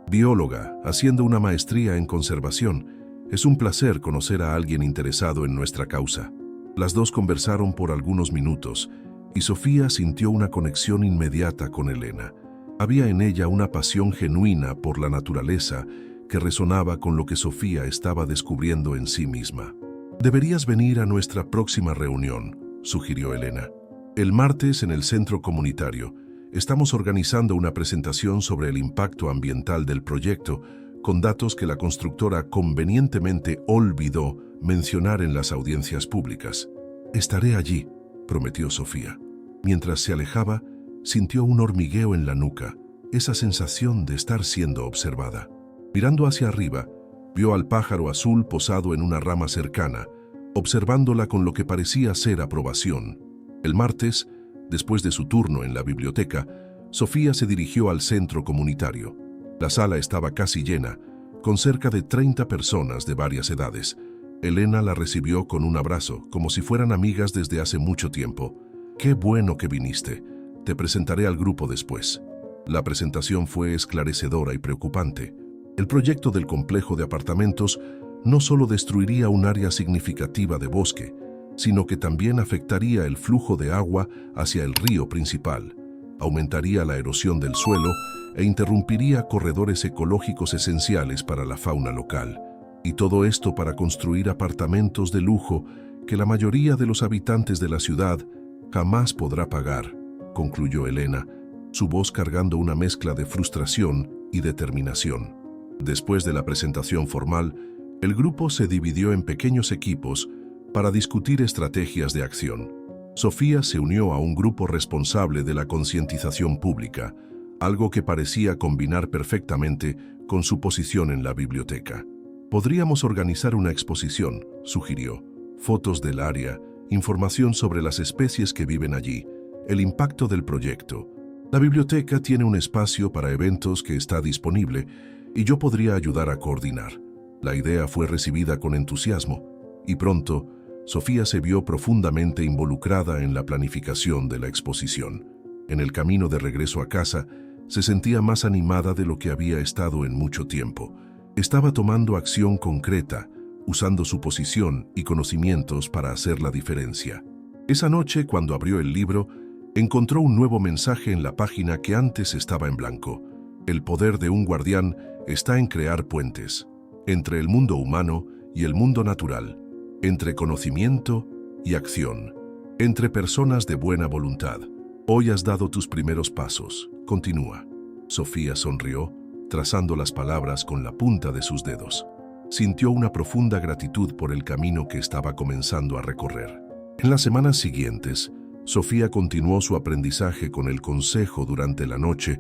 Bióloga, haciendo una maestría en conservación. Es un placer conocer a alguien interesado en nuestra causa. Las dos conversaron por algunos minutos y Sofía sintió una conexión inmediata con Elena. Había en ella una pasión genuina por la naturaleza que resonaba con lo que Sofía estaba descubriendo en sí misma. Deberías venir a nuestra próxima reunión, sugirió Elena. El martes en el centro comunitario estamos organizando una presentación sobre el impacto ambiental del proyecto con datos que la constructora convenientemente olvidó mencionar en las audiencias públicas. Estaré allí, prometió Sofía. Mientras se alejaba, sintió un hormigueo en la nuca, esa sensación de estar siendo observada. Mirando hacia arriba, vio al pájaro azul posado en una rama cercana, observándola con lo que parecía ser aprobación. El martes, después de su turno en la biblioteca, Sofía se dirigió al centro comunitario. La sala estaba casi llena, con cerca de 30 personas de varias edades. Elena la recibió con un abrazo, como si fueran amigas desde hace mucho tiempo. «Qué bueno que viniste. Te presentaré al grupo después». La presentación fue esclarecedora y preocupante. El proyecto del complejo de apartamentos no solo destruiría un área significativa de bosque, sino que también afectaría el flujo de agua hacia el río principal, aumentaría la erosión del suelo e interrumpiría corredores ecológicos esenciales para la fauna local. Y todo esto para construir apartamentos de lujo que la mayoría de los habitantes de la ciudad jamás podrá pagar, concluyó Elena, su voz cargando una mezcla de frustración y determinación. Después de la presentación formal, el grupo se dividió en pequeños equipos para discutir estrategias de acción. Sofía se unió a un grupo responsable de la concientización pública, algo que parecía combinar perfectamente con su posición en la biblioteca. Podríamos organizar una exposición, sugirió. Fotos del área, información sobre las especies que viven allí, el impacto del proyecto. La biblioteca tiene un espacio para eventos que está disponible y yo podría ayudar a coordinar. La idea fue recibida con entusiasmo y pronto Sofía se vio profundamente involucrada en la planificación de la exposición. En el camino de regreso a casa, se sentía más animada de lo que había estado en mucho tiempo. Estaba tomando acción concreta, usando su posición y conocimientos para hacer la diferencia. Esa noche, cuando abrió el libro, encontró un nuevo mensaje en la página que antes estaba en blanco. El poder de un guardián está en crear puentes, entre el mundo humano y el mundo natural, entre conocimiento y acción, entre personas de buena voluntad. Hoy has dado tus primeros pasos. Continúa. Sofía sonrió, trazando las palabras con la punta de sus dedos. Sintió una profunda gratitud por el camino que estaba comenzando a recorrer. En las semanas siguientes, Sofía continuó su aprendizaje con el consejo durante la noche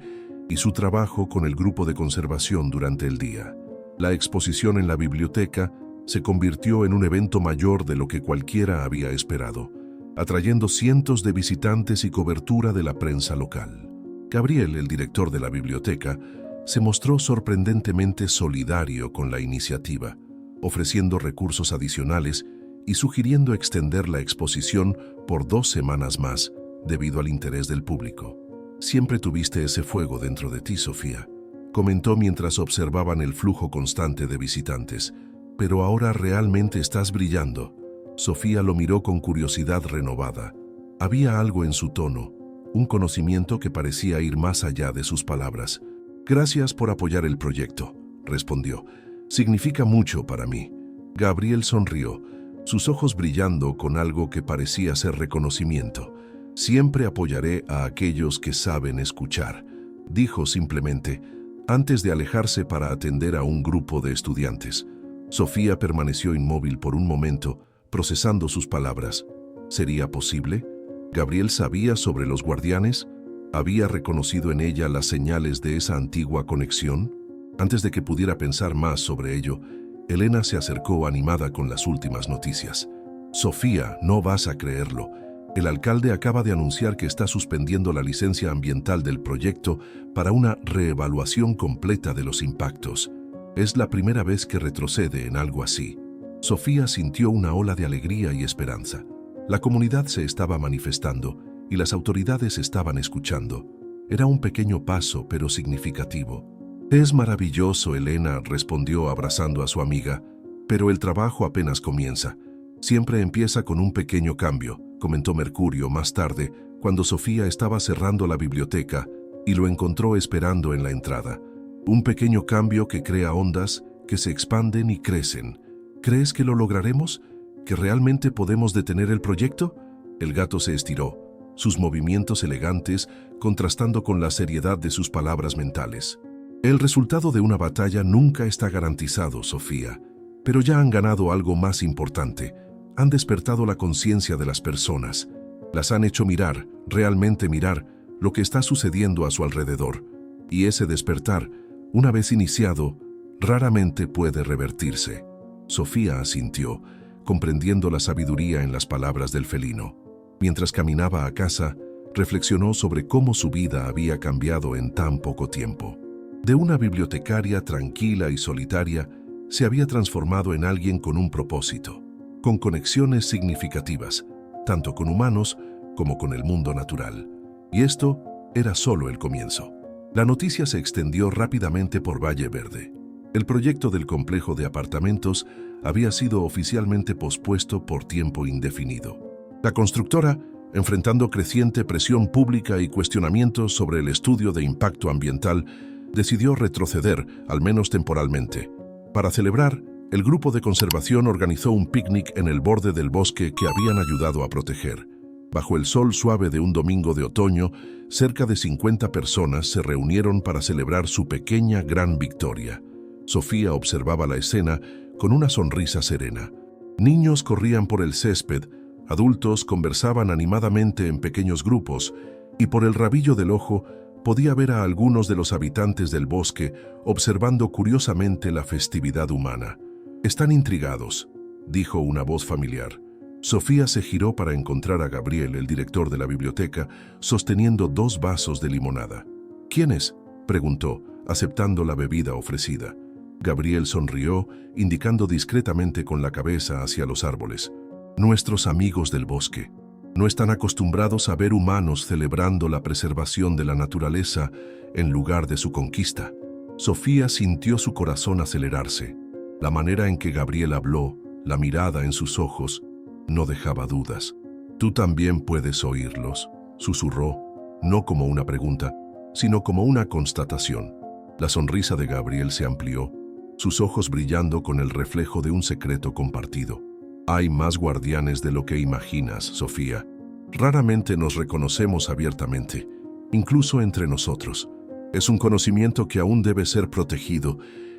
y su trabajo con el grupo de conservación durante el día. La exposición en la biblioteca se convirtió en un evento mayor de lo que cualquiera había esperado, atrayendo cientos de visitantes y cobertura de la prensa local. Gabriel, el director de la biblioteca, se mostró sorprendentemente solidario con la iniciativa, ofreciendo recursos adicionales y sugiriendo extender la exposición por 2 semanas más, debido al interés del público. Siempre tuviste ese fuego dentro de ti, Sofía, comentó mientras observaban el flujo constante de visitantes. Pero ahora realmente estás brillando. Sofía lo miró con curiosidad renovada. Había algo en su tono, un conocimiento que parecía ir más allá de sus palabras. Gracias por apoyar el proyecto, respondió. Significa mucho para mí. Gabriel sonrió, sus ojos brillando con algo que parecía ser reconocimiento. Siempre apoyaré a aquellos que saben escuchar, dijo simplemente, antes de alejarse para atender a un grupo de estudiantes. Sofía permaneció inmóvil por un momento, procesando sus palabras. ¿Sería posible? ¿Gabriel sabía sobre los guardianes? ¿Había reconocido en ella las señales de esa antigua conexión? Antes de que pudiera pensar más sobre ello, Elena se acercó animada con las últimas noticias. Sofía, no vas a creerlo. El alcalde acaba de anunciar que está suspendiendo la licencia ambiental del proyecto para una reevaluación completa de los impactos. Es la primera vez que retrocede en algo así. Sofía sintió una ola de alegría y esperanza. La comunidad se estaba manifestando y las autoridades estaban escuchando. Era un pequeño paso, pero significativo. Es maravilloso, Elena respondió abrazando a su amiga, pero el trabajo apenas comienza. Siempre empieza con un pequeño cambio, comentó Mercurio más tarde, cuando Sofía estaba cerrando la biblioteca y lo encontró esperando en la entrada. Un pequeño cambio que crea ondas que se expanden y crecen. ¿Crees que lo lograremos? ¿Que realmente podemos detener el proyecto? El gato se estiró, sus movimientos elegantes contrastando con la seriedad de sus palabras mentales. El resultado de una batalla nunca está garantizado, Sofía, pero ya han ganado algo más importante. Han despertado la conciencia de las personas. Las han hecho mirar, realmente mirar, lo que está sucediendo a su alrededor. Y ese despertar, una vez iniciado, raramente puede revertirse. Sofía asintió, comprendiendo la sabiduría en las palabras del felino. Mientras caminaba a casa, reflexionó sobre cómo su vida había cambiado en tan poco tiempo. De una bibliotecaria tranquila y solitaria, se había transformado en alguien con un propósito, con conexiones significativas, tanto con humanos como con el mundo natural. Y esto era solo el comienzo. La noticia se extendió rápidamente por Valle Verde. El proyecto del complejo de apartamentos había sido oficialmente pospuesto por tiempo indefinido. La constructora, enfrentando creciente presión pública y cuestionamientos sobre el estudio de impacto ambiental, decidió retroceder, al menos temporalmente. Para celebrar, el grupo de conservación organizó un picnic en el borde del bosque que habían ayudado a proteger. Bajo el sol suave de un domingo de otoño, cerca de 50 personas se reunieron para celebrar su pequeña gran victoria. Sofía observaba la escena con una sonrisa serena. Niños corrían por el césped, adultos conversaban animadamente en pequeños grupos, y por el rabillo del ojo podía ver a algunos de los habitantes del bosque observando curiosamente la festividad humana. «Están intrigados», dijo una voz familiar. Sofía se giró para encontrar a Gabriel, el director de la biblioteca, sosteniendo 2 vasos de limonada. «¿Quiénes?», preguntó, aceptando la bebida ofrecida. Gabriel sonrió, indicando discretamente con la cabeza hacia los árboles. «Nuestros amigos del bosque. No están acostumbrados a ver humanos celebrando la preservación de la naturaleza en lugar de su conquista». Sofía sintió su corazón acelerarse. La manera en que Gabriel habló, la mirada en sus ojos, no dejaba dudas. «Tú también puedes oírlos», susurró, no como una pregunta, sino como una constatación. La sonrisa de Gabriel se amplió, sus ojos brillando con el reflejo de un secreto compartido. «Hay más guardianes de lo que imaginas, Sofía. Raramente nos reconocemos abiertamente, incluso entre nosotros. Es un conocimiento que aún debe ser protegido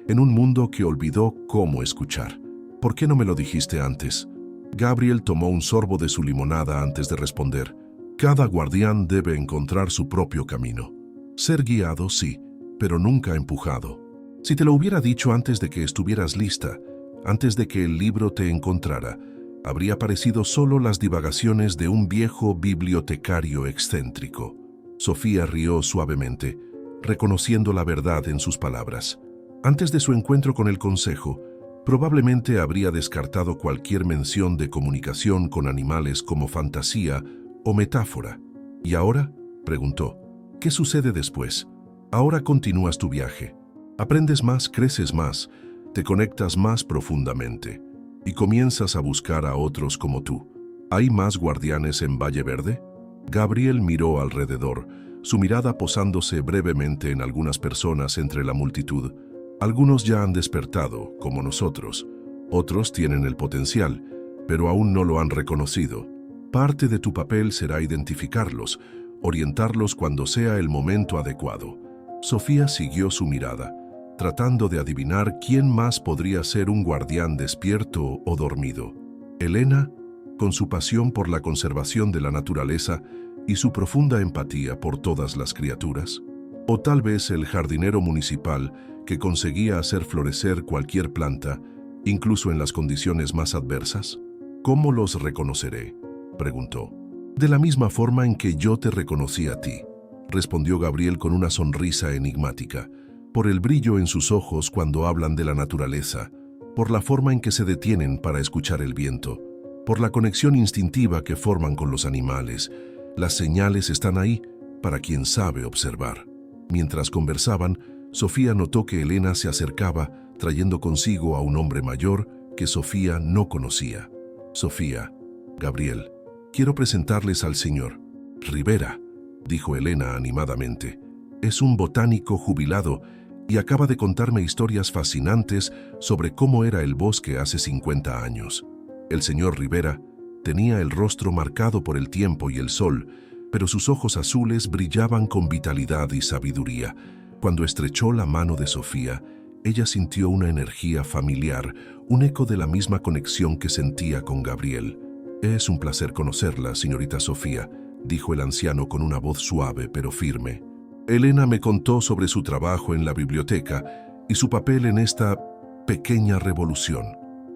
en un mundo que olvidó cómo escuchar. ¿Por qué no me lo dijiste antes?». Gabriel tomó un sorbo de su limonada antes de responder. «Cada guardián debe encontrar su propio camino. Ser guiado, sí, pero nunca empujado. Si te lo hubiera dicho antes de que estuvieras lista, antes de que el libro te encontrara, habría parecido solo las divagaciones de un viejo bibliotecario excéntrico». Sofía rió suavemente, reconociendo la verdad en sus palabras. Antes de su encuentro con el consejo, probablemente habría descartado cualquier mención de comunicación con animales como fantasía o metáfora. «¿Y ahora?», preguntó. «¿Qué sucede después? Ahora continúas tu viaje. Aprendes más, creces más, te conectas más profundamente y comienzas a buscar a otros como tú. ¿Hay más guardianes en Valle Verde?». Gabriel miró alrededor, su mirada posándose brevemente en algunas personas entre la multitud. «Algunos ya han despertado, como nosotros. Otros tienen el potencial, pero aún no lo han reconocido. Parte de tu papel será identificarlos, orientarlos cuando sea el momento adecuado». Sofía siguió su mirada, tratando de adivinar quién más podría ser un guardián despierto o dormido. Elena, con su pasión por la conservación de la naturaleza y su profunda empatía por todas las criaturas. O tal vez el jardinero municipal que conseguía hacer florecer cualquier planta, incluso en las condiciones más adversas. «¿Cómo los reconoceré?», preguntó. «De la misma forma en que yo te reconocí a ti», respondió Gabriel con una sonrisa enigmática, «por el brillo en sus ojos cuando hablan de la naturaleza, por la forma en que se detienen para escuchar el viento, por la conexión instintiva que forman con los animales. Las señales están ahí para quien sabe observar». Mientras conversaban, Sofía notó que Elena se acercaba, trayendo consigo a un hombre mayor que Sofía no conocía. «Sofía, Gabriel, quiero presentarles al señor Rivera», dijo Elena animadamente. «Es un botánico jubilado y acaba de contarme historias fascinantes sobre cómo era el bosque hace 50 años. El señor Rivera tenía el rostro marcado por el tiempo y el sol, pero sus ojos azules brillaban con vitalidad y sabiduría. Cuando estrechó la mano de Sofía, ella sintió una energía familiar, un eco de la misma conexión que sentía con Gabriel. «Es un placer conocerla, señorita Sofía», dijo el anciano con una voz suave pero firme. «Elena me contó sobre su trabajo en la biblioteca y su papel en esta pequeña revolución».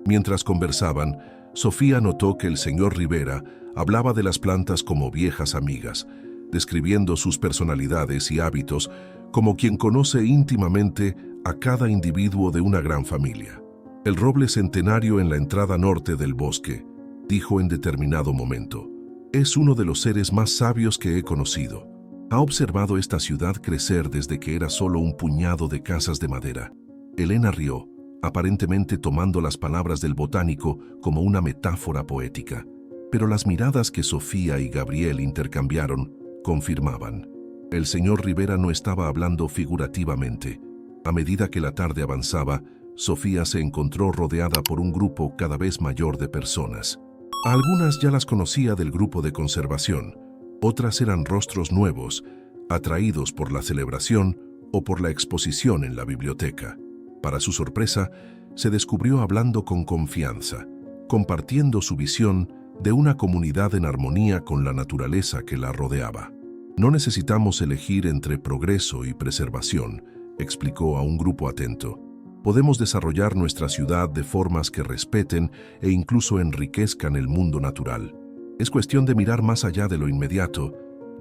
Mientras conversaban, Sofía notó que el señor Rivera hablaba de las plantas como viejas amigas, describiendo sus personalidades y hábitos como quien conoce íntimamente a cada individuo de una gran familia. «El roble centenario en la entrada norte del bosque», dijo en determinado momento, «es uno de los seres más sabios que he conocido. Ha observado esta ciudad crecer desde que era solo un puñado de casas de madera. Elena rió, aparentemente tomando las palabras del botánico como una metáfora poética. Pero las miradas que Sofía y Gabriel intercambiaron confirmaban. El señor Rivera no estaba hablando figurativamente. A medida que la tarde avanzaba, Sofía se encontró rodeada por un grupo cada vez mayor de personas. A algunas ya las conocía del grupo de conservación, otras eran rostros nuevos, atraídos por la celebración o por la exposición en la biblioteca. Para su sorpresa, se descubrió hablando con confianza, compartiendo su visión de una comunidad en armonía con la naturaleza que la rodeaba. No necesitamos elegir entre progreso y preservación, explicó a un grupo atento. Podemos desarrollar nuestra ciudad de formas que respeten e incluso enriquezcan el mundo natural. Es cuestión de mirar más allá de lo inmediato,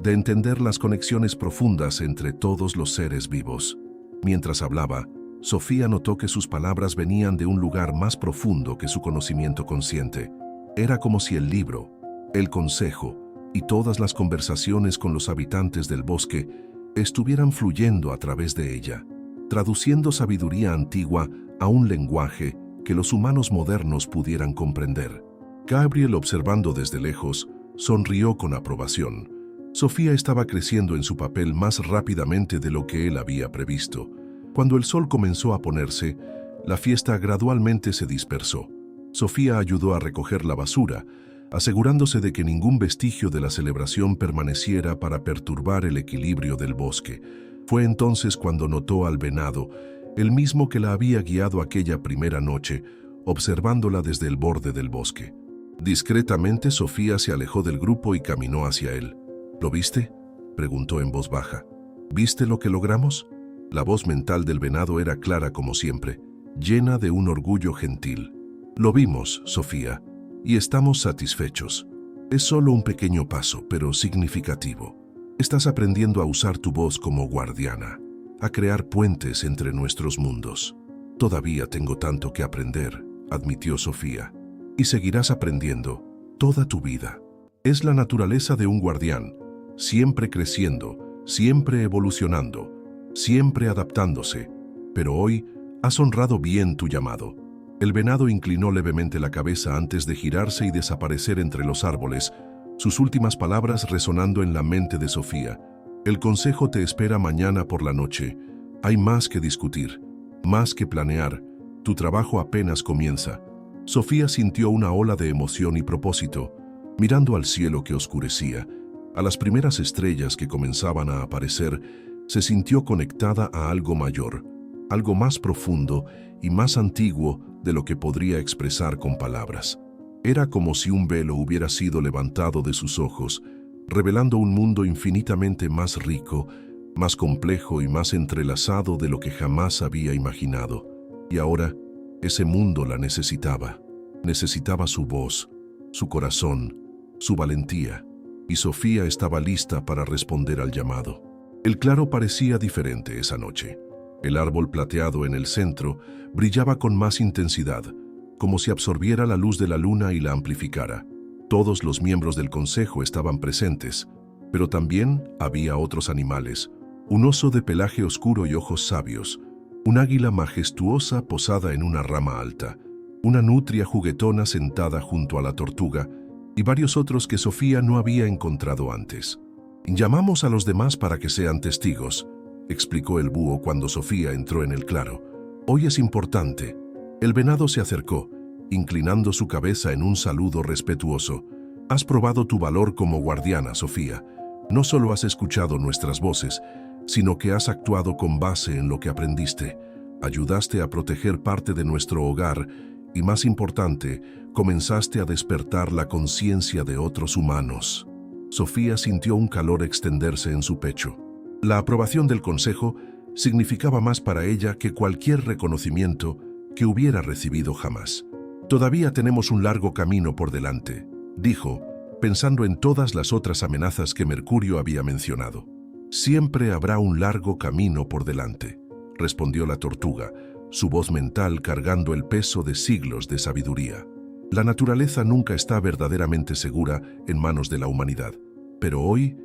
de entender las conexiones profundas entre todos los seres vivos. Mientras hablaba, Sofía notó que sus palabras venían de un lugar más profundo que su conocimiento consciente. Era como si el libro, el consejo y todas las conversaciones con los habitantes del bosque estuvieran fluyendo a través de ella, traduciendo sabiduría antigua a un lenguaje que los humanos modernos pudieran comprender. Gabriel, observando desde lejos, sonrió con aprobación. Sofía estaba creciendo en su papel más rápidamente de lo que él había previsto. Cuando el sol comenzó a ponerse, la fiesta gradualmente se dispersó. Sofía ayudó a recoger la basura, asegurándose de que ningún vestigio de la celebración permaneciera para perturbar el equilibrio del bosque. Fue entonces cuando notó al venado, el mismo que la había guiado aquella primera noche, observándola desde el borde del bosque. Discretamente, Sofía se alejó del grupo y caminó hacia él. ¿Lo viste?, preguntó en voz baja. ¿Viste lo que logramos? La voz mental del venado era clara como siempre, llena de un orgullo gentil. Lo vimos, Sofía, y estamos satisfechos. Es solo un pequeño paso, pero significativo. Estás aprendiendo a usar tu voz como guardiana, a crear puentes entre nuestros mundos. Todavía tengo tanto que aprender, admitió Sofía, y seguirás aprendiendo toda tu vida. Es la naturaleza de un guardián, siempre creciendo, siempre evolucionando, siempre adaptándose, pero hoy has honrado bien tu llamado. El venado inclinó levemente la cabeza antes de girarse y desaparecer entre los árboles, sus últimas palabras resonando en la mente de Sofía. El consejo te espera mañana por la noche. Hay más que discutir, más que planear. Tu trabajo apenas comienza. Sofía sintió una ola de emoción y propósito, mirando al cielo que oscurecía, a las primeras estrellas que comenzaban a aparecer. Se sintió conectada a algo mayor, algo más profundo y más antiguo de lo que podría expresar con palabras. Era como si un velo hubiera sido levantado de sus ojos, revelando un mundo infinitamente más rico, más complejo y más entrelazado de lo que jamás había imaginado. Y ahora, ese mundo la necesitaba. Necesitaba su voz, su corazón, su valentía, y Sofía estaba lista para responder al llamado. El claro parecía diferente esa noche. El árbol plateado en el centro brillaba con más intensidad, como si absorbiera la luz de la luna y la amplificara. Todos los miembros del consejo estaban presentes, pero también había otros animales: un oso de pelaje oscuro y ojos sabios, un águila majestuosa posada en una rama alta, una nutria juguetona sentada junto a la tortuga y varios otros que Sofía no había encontrado antes. «Llamamos a los demás para que sean testigos», explicó el búho cuando Sofía entró en el claro. «Hoy es importante». El venado se acercó, inclinando su cabeza en un saludo respetuoso. «Has probado tu valor como guardiana, Sofía. No solo has escuchado nuestras voces, sino que has actuado con base en lo que aprendiste. Ayudaste a proteger parte de nuestro hogar y, más importante, comenzaste a despertar la conciencia de otros humanos». Sofía sintió un calor extenderse en su pecho. La aprobación del consejo significaba más para ella que cualquier reconocimiento que hubiera recibido jamás. «Todavía tenemos un largo camino por delante», dijo, pensando en todas las otras amenazas que Mercurio había mencionado. «Siempre habrá un largo camino por delante», respondió la tortuga, su voz mental cargando el peso de siglos de sabiduría. La naturaleza nunca está verdaderamente segura en manos de la humanidad, pero hoy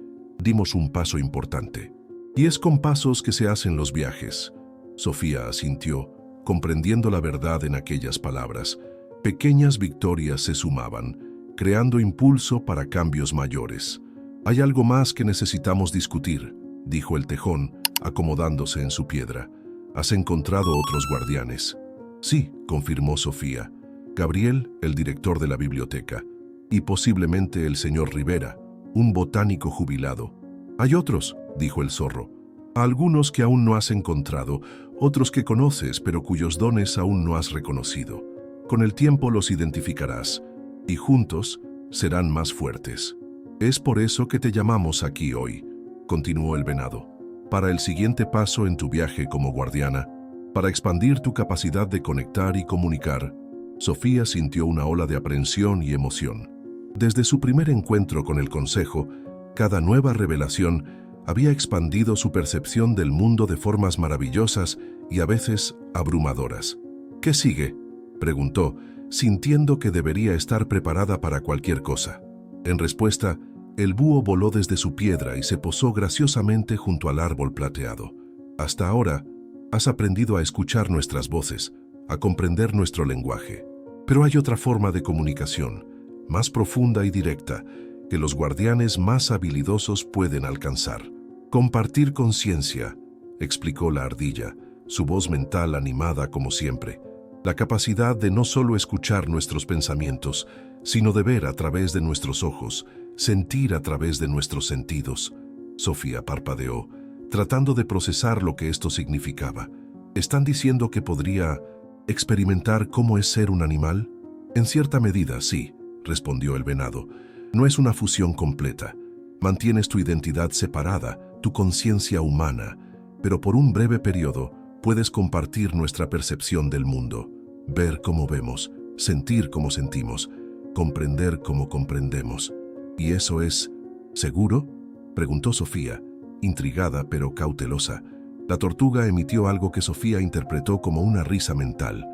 dimos un paso importante. Y es con pasos que se hacen los viajes. Sofía asintió, comprendiendo la verdad en aquellas palabras. Pequeñas victorias se sumaban, creando impulso para cambios mayores. «Hay algo más que necesitamos discutir», dijo el tejón, acomodándose en su piedra. «¿Has encontrado otros guardianes?» «Sí», confirmó Sofía. «Gabriel, el director de la biblioteca, y posiblemente el señor Rivera, un botánico jubilado». «Hay otros», dijo el zorro. «Algunos que aún no has encontrado, otros que conoces pero cuyos dones aún no has reconocido. Con el tiempo los identificarás, y juntos serán más fuertes. Es por eso que te llamamos aquí hoy», continuó el venado. «Para el siguiente paso en tu viaje como guardiana, para expandir tu capacidad de conectar y comunicar». Sofía sintió una ola de aprensión y emoción. Desde su primer encuentro con el consejo, cada nueva revelación había expandido su percepción del mundo de formas maravillosas y a veces abrumadoras. «¿Qué sigue?», preguntó, sintiendo que debería estar preparada para cualquier cosa. En respuesta, el búho voló desde su piedra y se posó graciosamente junto al árbol plateado. «Hasta ahora, has aprendido a escuchar nuestras voces, a comprender nuestro lenguaje. Pero hay otra forma de comunicación, más profunda y directa, que los guardianes más habilidosos pueden alcanzar. Compartir conciencia», explicó la ardilla, su voz mental animada como siempre. «La capacidad de no solo escuchar nuestros pensamientos, sino de ver a través de nuestros ojos, sentir a través de nuestros sentidos». Sofía parpadeó, tratando de procesar lo que esto significaba. «¿Están diciendo que podría experimentar cómo es ser un animal?» «En cierta medida, sí», respondió el venado. «No es una fusión completa. Mantienes tu identidad separada, tu conciencia humana, pero por un breve periodo puedes compartir nuestra percepción del mundo, ver cómo vemos, sentir cómo sentimos, comprender cómo comprendemos. ¿Y eso es seguro?», preguntó Sofía, intrigada pero cautelosa. La tortuga emitió algo que Sofía interpretó como una risa mental.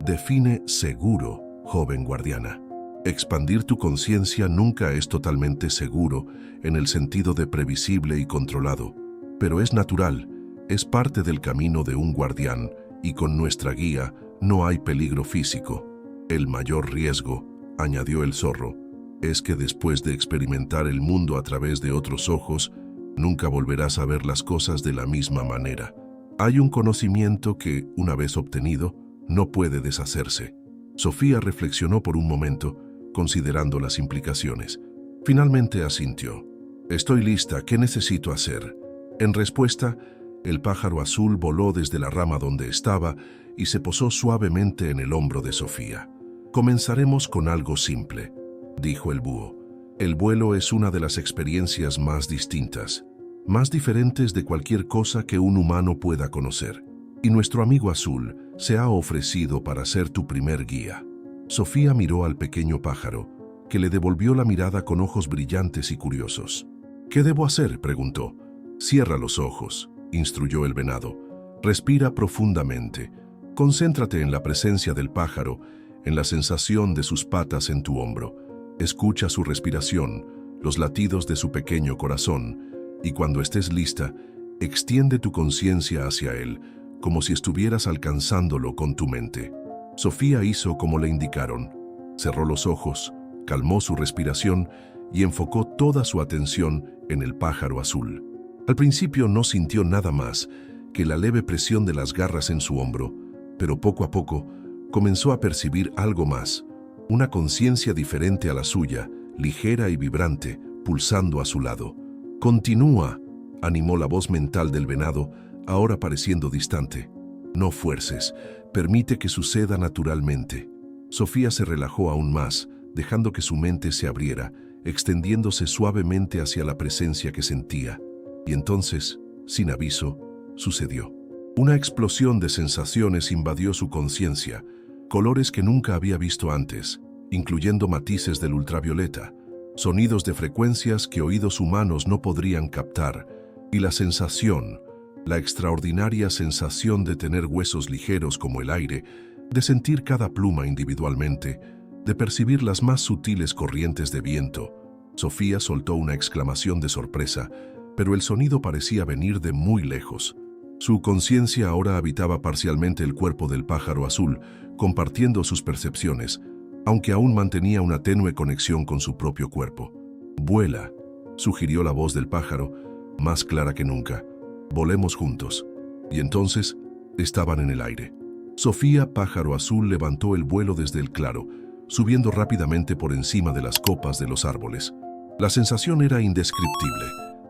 «Define seguro, joven guardiana. Expandir tu conciencia nunca es totalmente seguro en el sentido de previsible y controlado, pero es natural, es parte del camino de un guardián y con nuestra guía no hay peligro físico. El mayor riesgo», añadió el zorro, «es que después de experimentar el mundo a través de otros ojos, nunca volverás a ver las cosas de la misma manera. Hay un conocimiento que, una vez obtenido, no puede deshacerse». Sofía reflexionó por un momento, considerando las implicaciones. Finalmente asintió. «Estoy lista, ¿qué necesito hacer?». En respuesta, el pájaro azul voló desde la rama donde estaba y se posó suavemente en el hombro de Sofía. «Comenzaremos con algo simple», dijo el búho. «El vuelo es una de las experiencias más distintas, más diferentes de cualquier cosa que un humano pueda conocer. Y nuestro amigo azul se ha ofrecido para ser tu primer guía». Sofía miró al pequeño pájaro, que le devolvió la mirada con ojos brillantes y curiosos. «¿Qué debo hacer?», preguntó. «Cierra los ojos», instruyó el venado. «Respira profundamente. Concéntrate en la presencia del pájaro, en la sensación de sus patas en tu hombro. Escucha su respiración, los latidos de su pequeño corazón, y cuando estés lista, extiende tu conciencia hacia él, como si estuvieras alcanzándolo con tu mente». Sofía hizo como le indicaron. Cerró los ojos, calmó su respiración y enfocó toda su atención en el pájaro azul. Al principio no sintió nada más que la leve presión de las garras en su hombro, pero poco a poco comenzó a percibir algo más, una conciencia diferente a la suya, ligera y vibrante, pulsando a su lado. «Continúa», animó la voz mental del venado, ahora pareciendo distante. «No fuerces, permite que suceda naturalmente». Sofía se relajó aún más, dejando que su mente se abriera, extendiéndose suavemente hacia la presencia que sentía. Y entonces, sin aviso, sucedió. Una explosión de sensaciones invadió su conciencia, colores que nunca había visto antes, incluyendo matices del ultravioleta, sonidos de frecuencias que oídos humanos no podrían captar, y la sensación, la extraordinaria sensación de tener huesos ligeros como el aire, de sentir cada pluma individualmente, de percibir las más sutiles corrientes de viento. Sofía soltó una exclamación de sorpresa, pero el sonido parecía venir de muy lejos. Su conciencia ahora habitaba parcialmente el cuerpo del pájaro azul, compartiendo sus percepciones, aunque aún mantenía una tenue conexión con su propio cuerpo. «Vuela», sugirió la voz del pájaro, más clara que nunca. «Volemos juntos». Y entonces estaban en el aire. Sofía, pájaro azul, levantó el vuelo desde el claro, subiendo rápidamente por encima de las copas de los árboles. La sensación era indescriptible.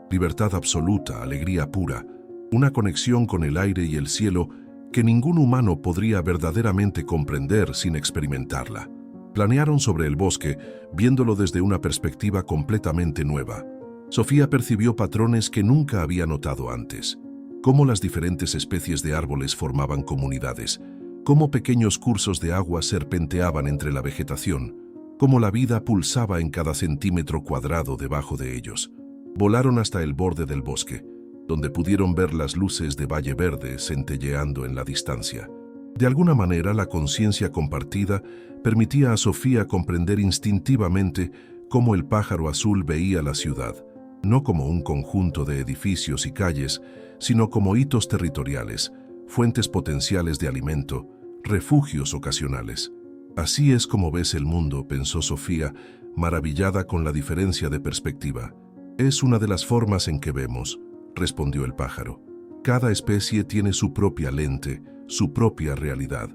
Libertad absoluta, alegría pura, una conexión con el aire y el cielo que ningún humano podría verdaderamente comprender sin experimentarla. Planearon sobre el bosque, viéndolo desde una perspectiva completamente nueva. Sofía percibió patrones que nunca había notado antes. Cómo las diferentes especies de árboles formaban comunidades, cómo pequeños cursos de agua serpenteaban entre la vegetación, cómo la vida pulsaba en cada centímetro cuadrado debajo de ellos. Volaron hasta el borde del bosque, donde pudieron ver las luces de Valle Verde centelleando en la distancia. De alguna manera, la conciencia compartida permitía a Sofía comprender instintivamente cómo el pájaro azul veía la ciudad, no como un conjunto de edificios y calles, sino como hitos territoriales, fuentes potenciales de alimento, refugios ocasionales. «Así es como ves el mundo», pensó Sofía, maravillada con la diferencia de perspectiva. «Es una de las formas en que vemos», respondió el pájaro. «Cada especie tiene su propia lente, su propia realidad.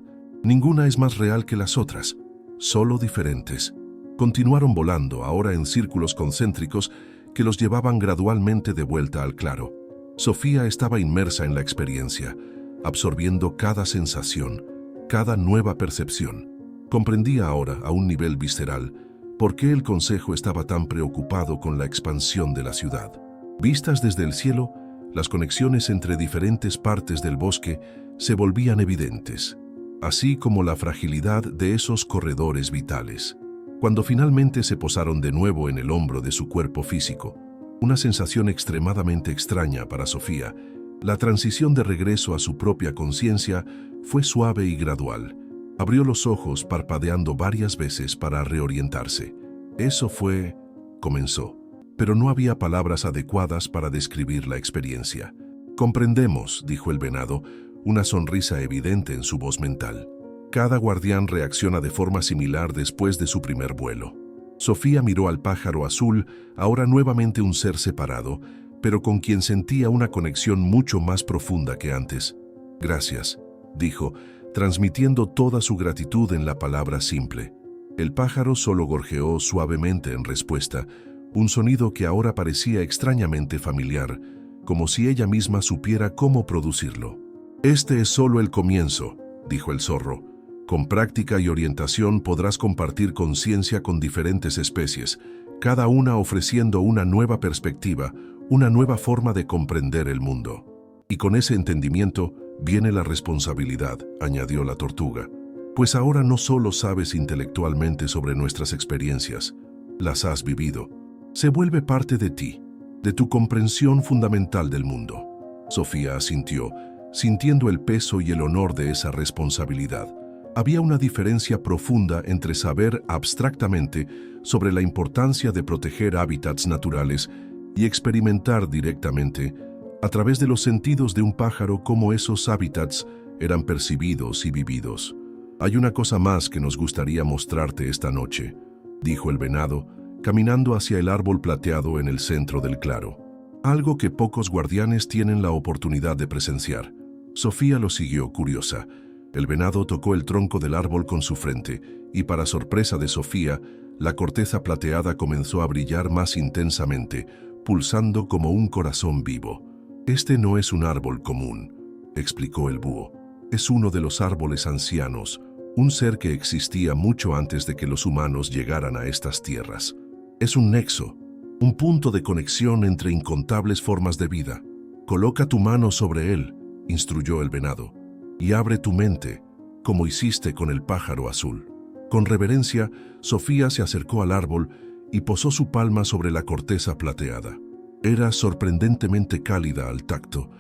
Ninguna es más real que las otras, solo diferentes». Continuaron volando, ahora en círculos concéntricos que los llevaban gradualmente de vuelta al claro. Sofía estaba inmersa en la experiencia, absorbiendo cada sensación, cada nueva percepción. Comprendía ahora, a un nivel visceral, por qué el consejo estaba tan preocupado con la expansión de la ciudad. Vistas desde el cielo, las conexiones entre diferentes partes del bosque se volvían evidentes, así como la fragilidad de esos corredores vitales. Cuando finalmente se posaron de nuevo en el hombro de su cuerpo físico, una sensación extremadamente extraña para Sofía, la transición de regreso a su propia conciencia fue suave y gradual. Abrió los ojos parpadeando varias veces para reorientarse. «Eso fue», comenzó, pero no había palabras adecuadas para describir la experiencia. «Comprendemos», dijo el venado, una sonrisa evidente en su voz mental. «Cada guardián reacciona de forma similar después de su primer vuelo». Sofía miró al pájaro azul, ahora nuevamente un ser separado, pero con quien sentía una conexión mucho más profunda que antes. «Gracias», dijo, transmitiendo toda su gratitud en la palabra simple. El pájaro solo gorjeó suavemente en respuesta, un sonido que ahora parecía extrañamente familiar, como si ella misma supiera cómo producirlo. «Este es solo el comienzo», dijo el zorro. «Con práctica y orientación podrás compartir conciencia con diferentes especies, cada una ofreciendo una nueva perspectiva, una nueva forma de comprender el mundo. Y con ese entendimiento viene la responsabilidad», añadió la tortuga. «Pues ahora no solo sabes intelectualmente sobre nuestras experiencias, las has vivido. Se vuelve parte de ti, de tu comprensión fundamental del mundo». Sofía asintió, sintiendo el peso y el honor de esa responsabilidad. Había una diferencia profunda entre saber abstractamente sobre la importancia de proteger hábitats naturales y experimentar directamente, a través de los sentidos de un pájaro, cómo esos hábitats eran percibidos y vividos. «Hay una cosa más que nos gustaría mostrarte esta noche», dijo el venado, caminando hacia el árbol plateado en el centro del claro. «Algo que pocos guardianes tienen la oportunidad de presenciar». Sofía lo siguió, curiosa. El venado tocó el tronco del árbol con su frente y, para sorpresa de Sofía, la corteza plateada comenzó a brillar más intensamente, pulsando como un corazón vivo. «Este no es un árbol común», explicó el búho. «Es uno de los árboles ancianos, un ser que existía mucho antes de que los humanos llegaran a estas tierras. Es un nexo, un punto de conexión entre incontables formas de vida. Coloca tu mano sobre él», instruyó el venado, «y abre tu mente, como hiciste con el pájaro azul». Con reverencia, Sofía se acercó al árbol y posó su palma sobre la corteza plateada. Era sorprendentemente cálida al tacto,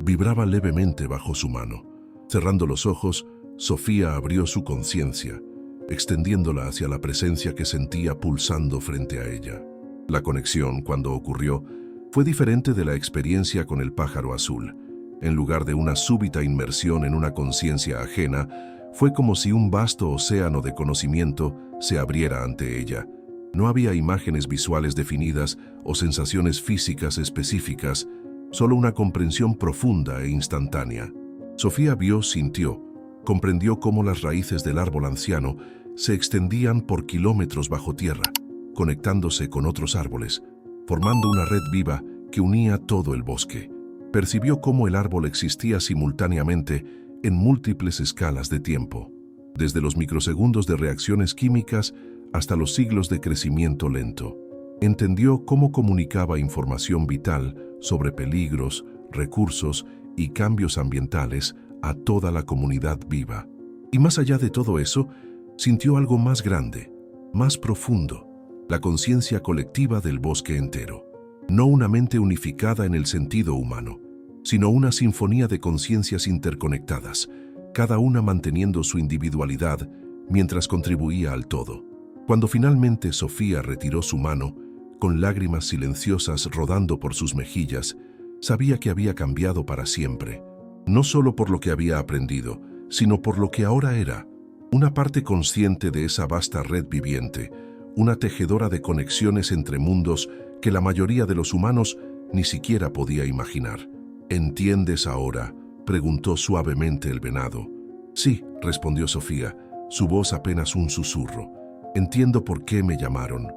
vibraba levemente bajo su mano. Cerrando los ojos, Sofía abrió su conciencia, extendiéndola hacia la presencia que sentía pulsando frente a ella. La conexión, cuando ocurrió, fue diferente de la experiencia con el pájaro azul. En lugar de una súbita inmersión en una conciencia ajena, fue como si un vasto océano de conocimiento se abriera ante ella. No había imágenes visuales definidas o sensaciones físicas específicas, solo una comprensión profunda e instantánea. Sofía vio, sintió, comprendió cómo las raíces del árbol anciano se extendían por kilómetros bajo tierra, conectándose con otros árboles, formando una red viva que unía todo el bosque. Percibió cómo el árbol existía simultáneamente en múltiples escalas de tiempo, desde los microsegundos de reacciones químicas hasta los siglos de crecimiento lento. Entendió cómo comunicaba información vital sobre peligros, recursos y cambios ambientales a toda la comunidad viva. Y más allá de todo eso, sintió algo más grande, más profundo, la conciencia colectiva del bosque entero. No una mente unificada en el sentido humano, sino una sinfonía de conciencias interconectadas, cada una manteniendo su individualidad mientras contribuía al todo. Cuando finalmente Sofía retiró su mano, con lágrimas silenciosas rodando por sus mejillas, sabía que había cambiado para siempre, no solo por lo que había aprendido, sino por lo que ahora era, una parte consciente de esa vasta red viviente, una tejedora de conexiones entre mundos que la mayoría de los humanos ni siquiera podía imaginar. ¿Entiendes ahora?, preguntó suavemente el venado. Sí, respondió Sofía, su voz apenas un susurro. Entiendo por qué me llamaron.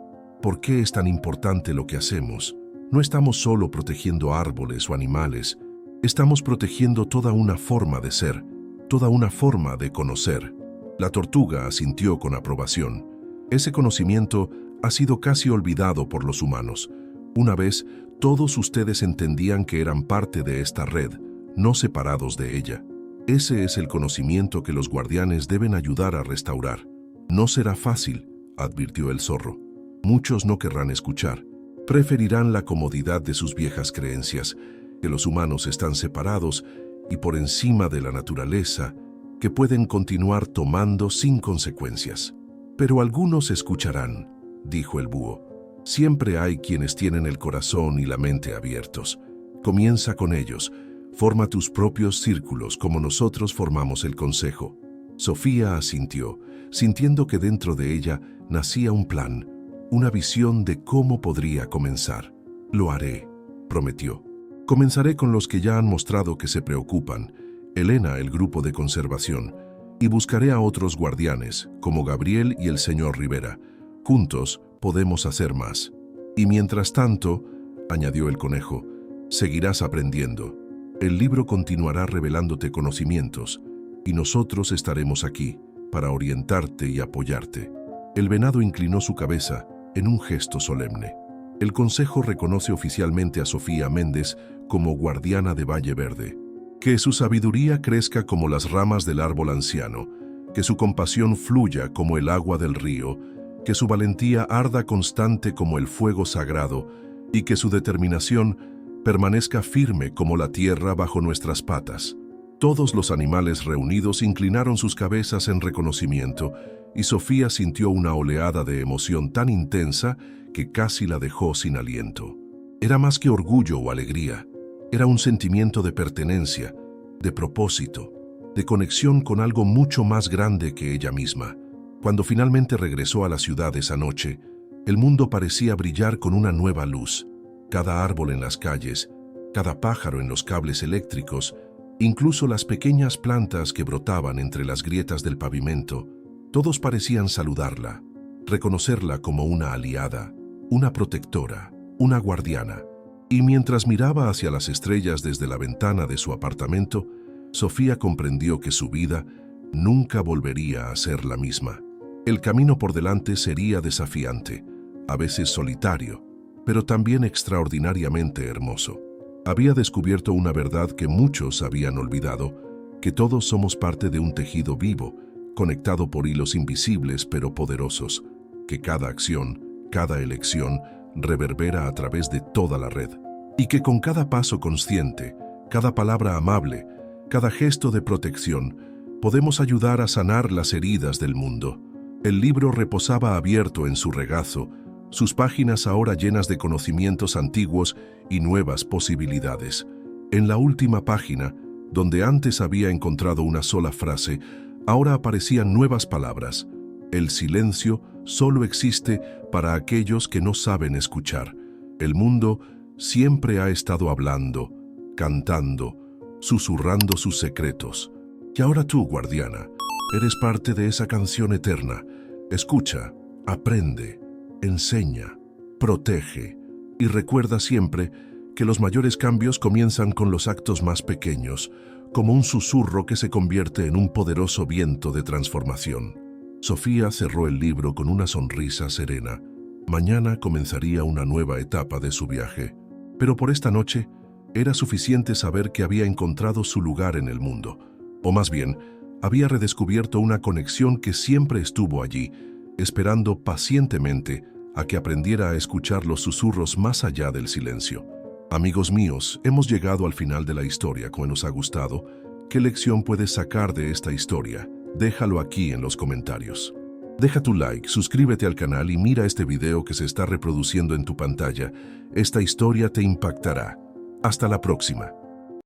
¿Por qué es tan importante lo que hacemos? No estamos solo protegiendo árboles o animales, estamos protegiendo toda una forma de ser, toda una forma de conocer. La tortuga asintió con aprobación. Ese conocimiento ha sido casi olvidado por los humanos. Una vez, todos ustedes entendían que eran parte de esta red, no separados de ella. Ese es el conocimiento que los guardianes deben ayudar a restaurar. No será fácil, advirtió el zorro. Muchos no querrán escuchar. Preferirán la comodidad de sus viejas creencias, que los humanos están separados y por encima de la naturaleza, que pueden continuar tomando sin consecuencias. Pero algunos escucharán, dijo el búho. Siempre hay quienes tienen el corazón y la mente abiertos. Comienza con ellos. Forma tus propios círculos como nosotros formamos el consejo. Sofía asintió, sintiendo que dentro de ella nacía un plan, una visión de cómo podría comenzar. Lo haré, prometió. Comenzaré con los que ya han mostrado que se preocupan, Elena, el grupo de conservación, y buscaré a otros guardianes, como Gabriel y el señor Rivera. Juntos podemos hacer más. Y mientras tanto, añadió el conejo, seguirás aprendiendo. El libro continuará revelándote conocimientos, y nosotros estaremos aquí para orientarte y apoyarte. El venado inclinó su cabeza en un gesto solemne. El consejo reconoce oficialmente a Sofía Méndez como guardiana de Valle Verde. Que su sabiduría crezca como las ramas del árbol anciano, que su compasión fluya como el agua del río, que su valentía arda constante como el fuego sagrado y que su determinación permanezca firme como la tierra bajo nuestras patas. Todos los animales reunidos inclinaron sus cabezas en reconocimiento y Sofía sintió una oleada de emoción tan intensa que casi la dejó sin aliento. Era más que orgullo o alegría, era un sentimiento de pertenencia, de propósito, de conexión con algo mucho más grande que ella misma. Cuando finalmente regresó a la ciudad esa noche, el mundo parecía brillar con una nueva luz. Cada árbol en las calles, cada pájaro en los cables eléctricos, incluso las pequeñas plantas que brotaban entre las grietas del pavimento, todos parecían saludarla, reconocerla como una aliada, una protectora, una guardiana. Y mientras miraba hacia las estrellas desde la ventana de su apartamento, Sofía comprendió que su vida nunca volvería a ser la misma. El camino por delante sería desafiante, a veces solitario, pero también extraordinariamente hermoso. Había descubierto una verdad que muchos habían olvidado, que todos somos parte de un tejido vivo, conectado por hilos invisibles pero poderosos, que cada acción, cada elección, reverbera a través de toda la red, y que con cada paso consciente, cada palabra amable, cada gesto de protección, podemos ayudar a sanar las heridas del mundo. El libro reposaba abierto en su regazo, sus páginas ahora llenas de conocimientos antiguos y nuevas posibilidades. En la última página, donde antes había encontrado una sola frase, ahora aparecían nuevas palabras. El silencio solo existe para aquellos que no saben escuchar. El mundo siempre ha estado hablando, cantando, susurrando sus secretos. Y ahora tú, guardiana, eres parte de esa canción eterna. Escucha, aprende, enseña, protege y recuerda siempre que los mayores cambios comienzan con los actos más pequeños, como un susurro que se convierte en un poderoso viento de transformación. Sofía cerró el libro con una sonrisa serena. Mañana comenzaría una nueva etapa de su viaje, pero por esta noche era suficiente saber que había encontrado su lugar en el mundo, o más bien, había redescubierto una conexión que siempre estuvo allí, esperando pacientemente a que aprendiera a escuchar los susurros más allá del silencio. Amigos míos, hemos llegado al final de la historia. ¿Cómo nos ha gustado? ¿Qué lección puedes sacar de esta historia? Déjalo aquí en los comentarios. Deja tu like, suscríbete al canal y mira este video que se está reproduciendo en tu pantalla. Esta historia te impactará. Hasta la próxima.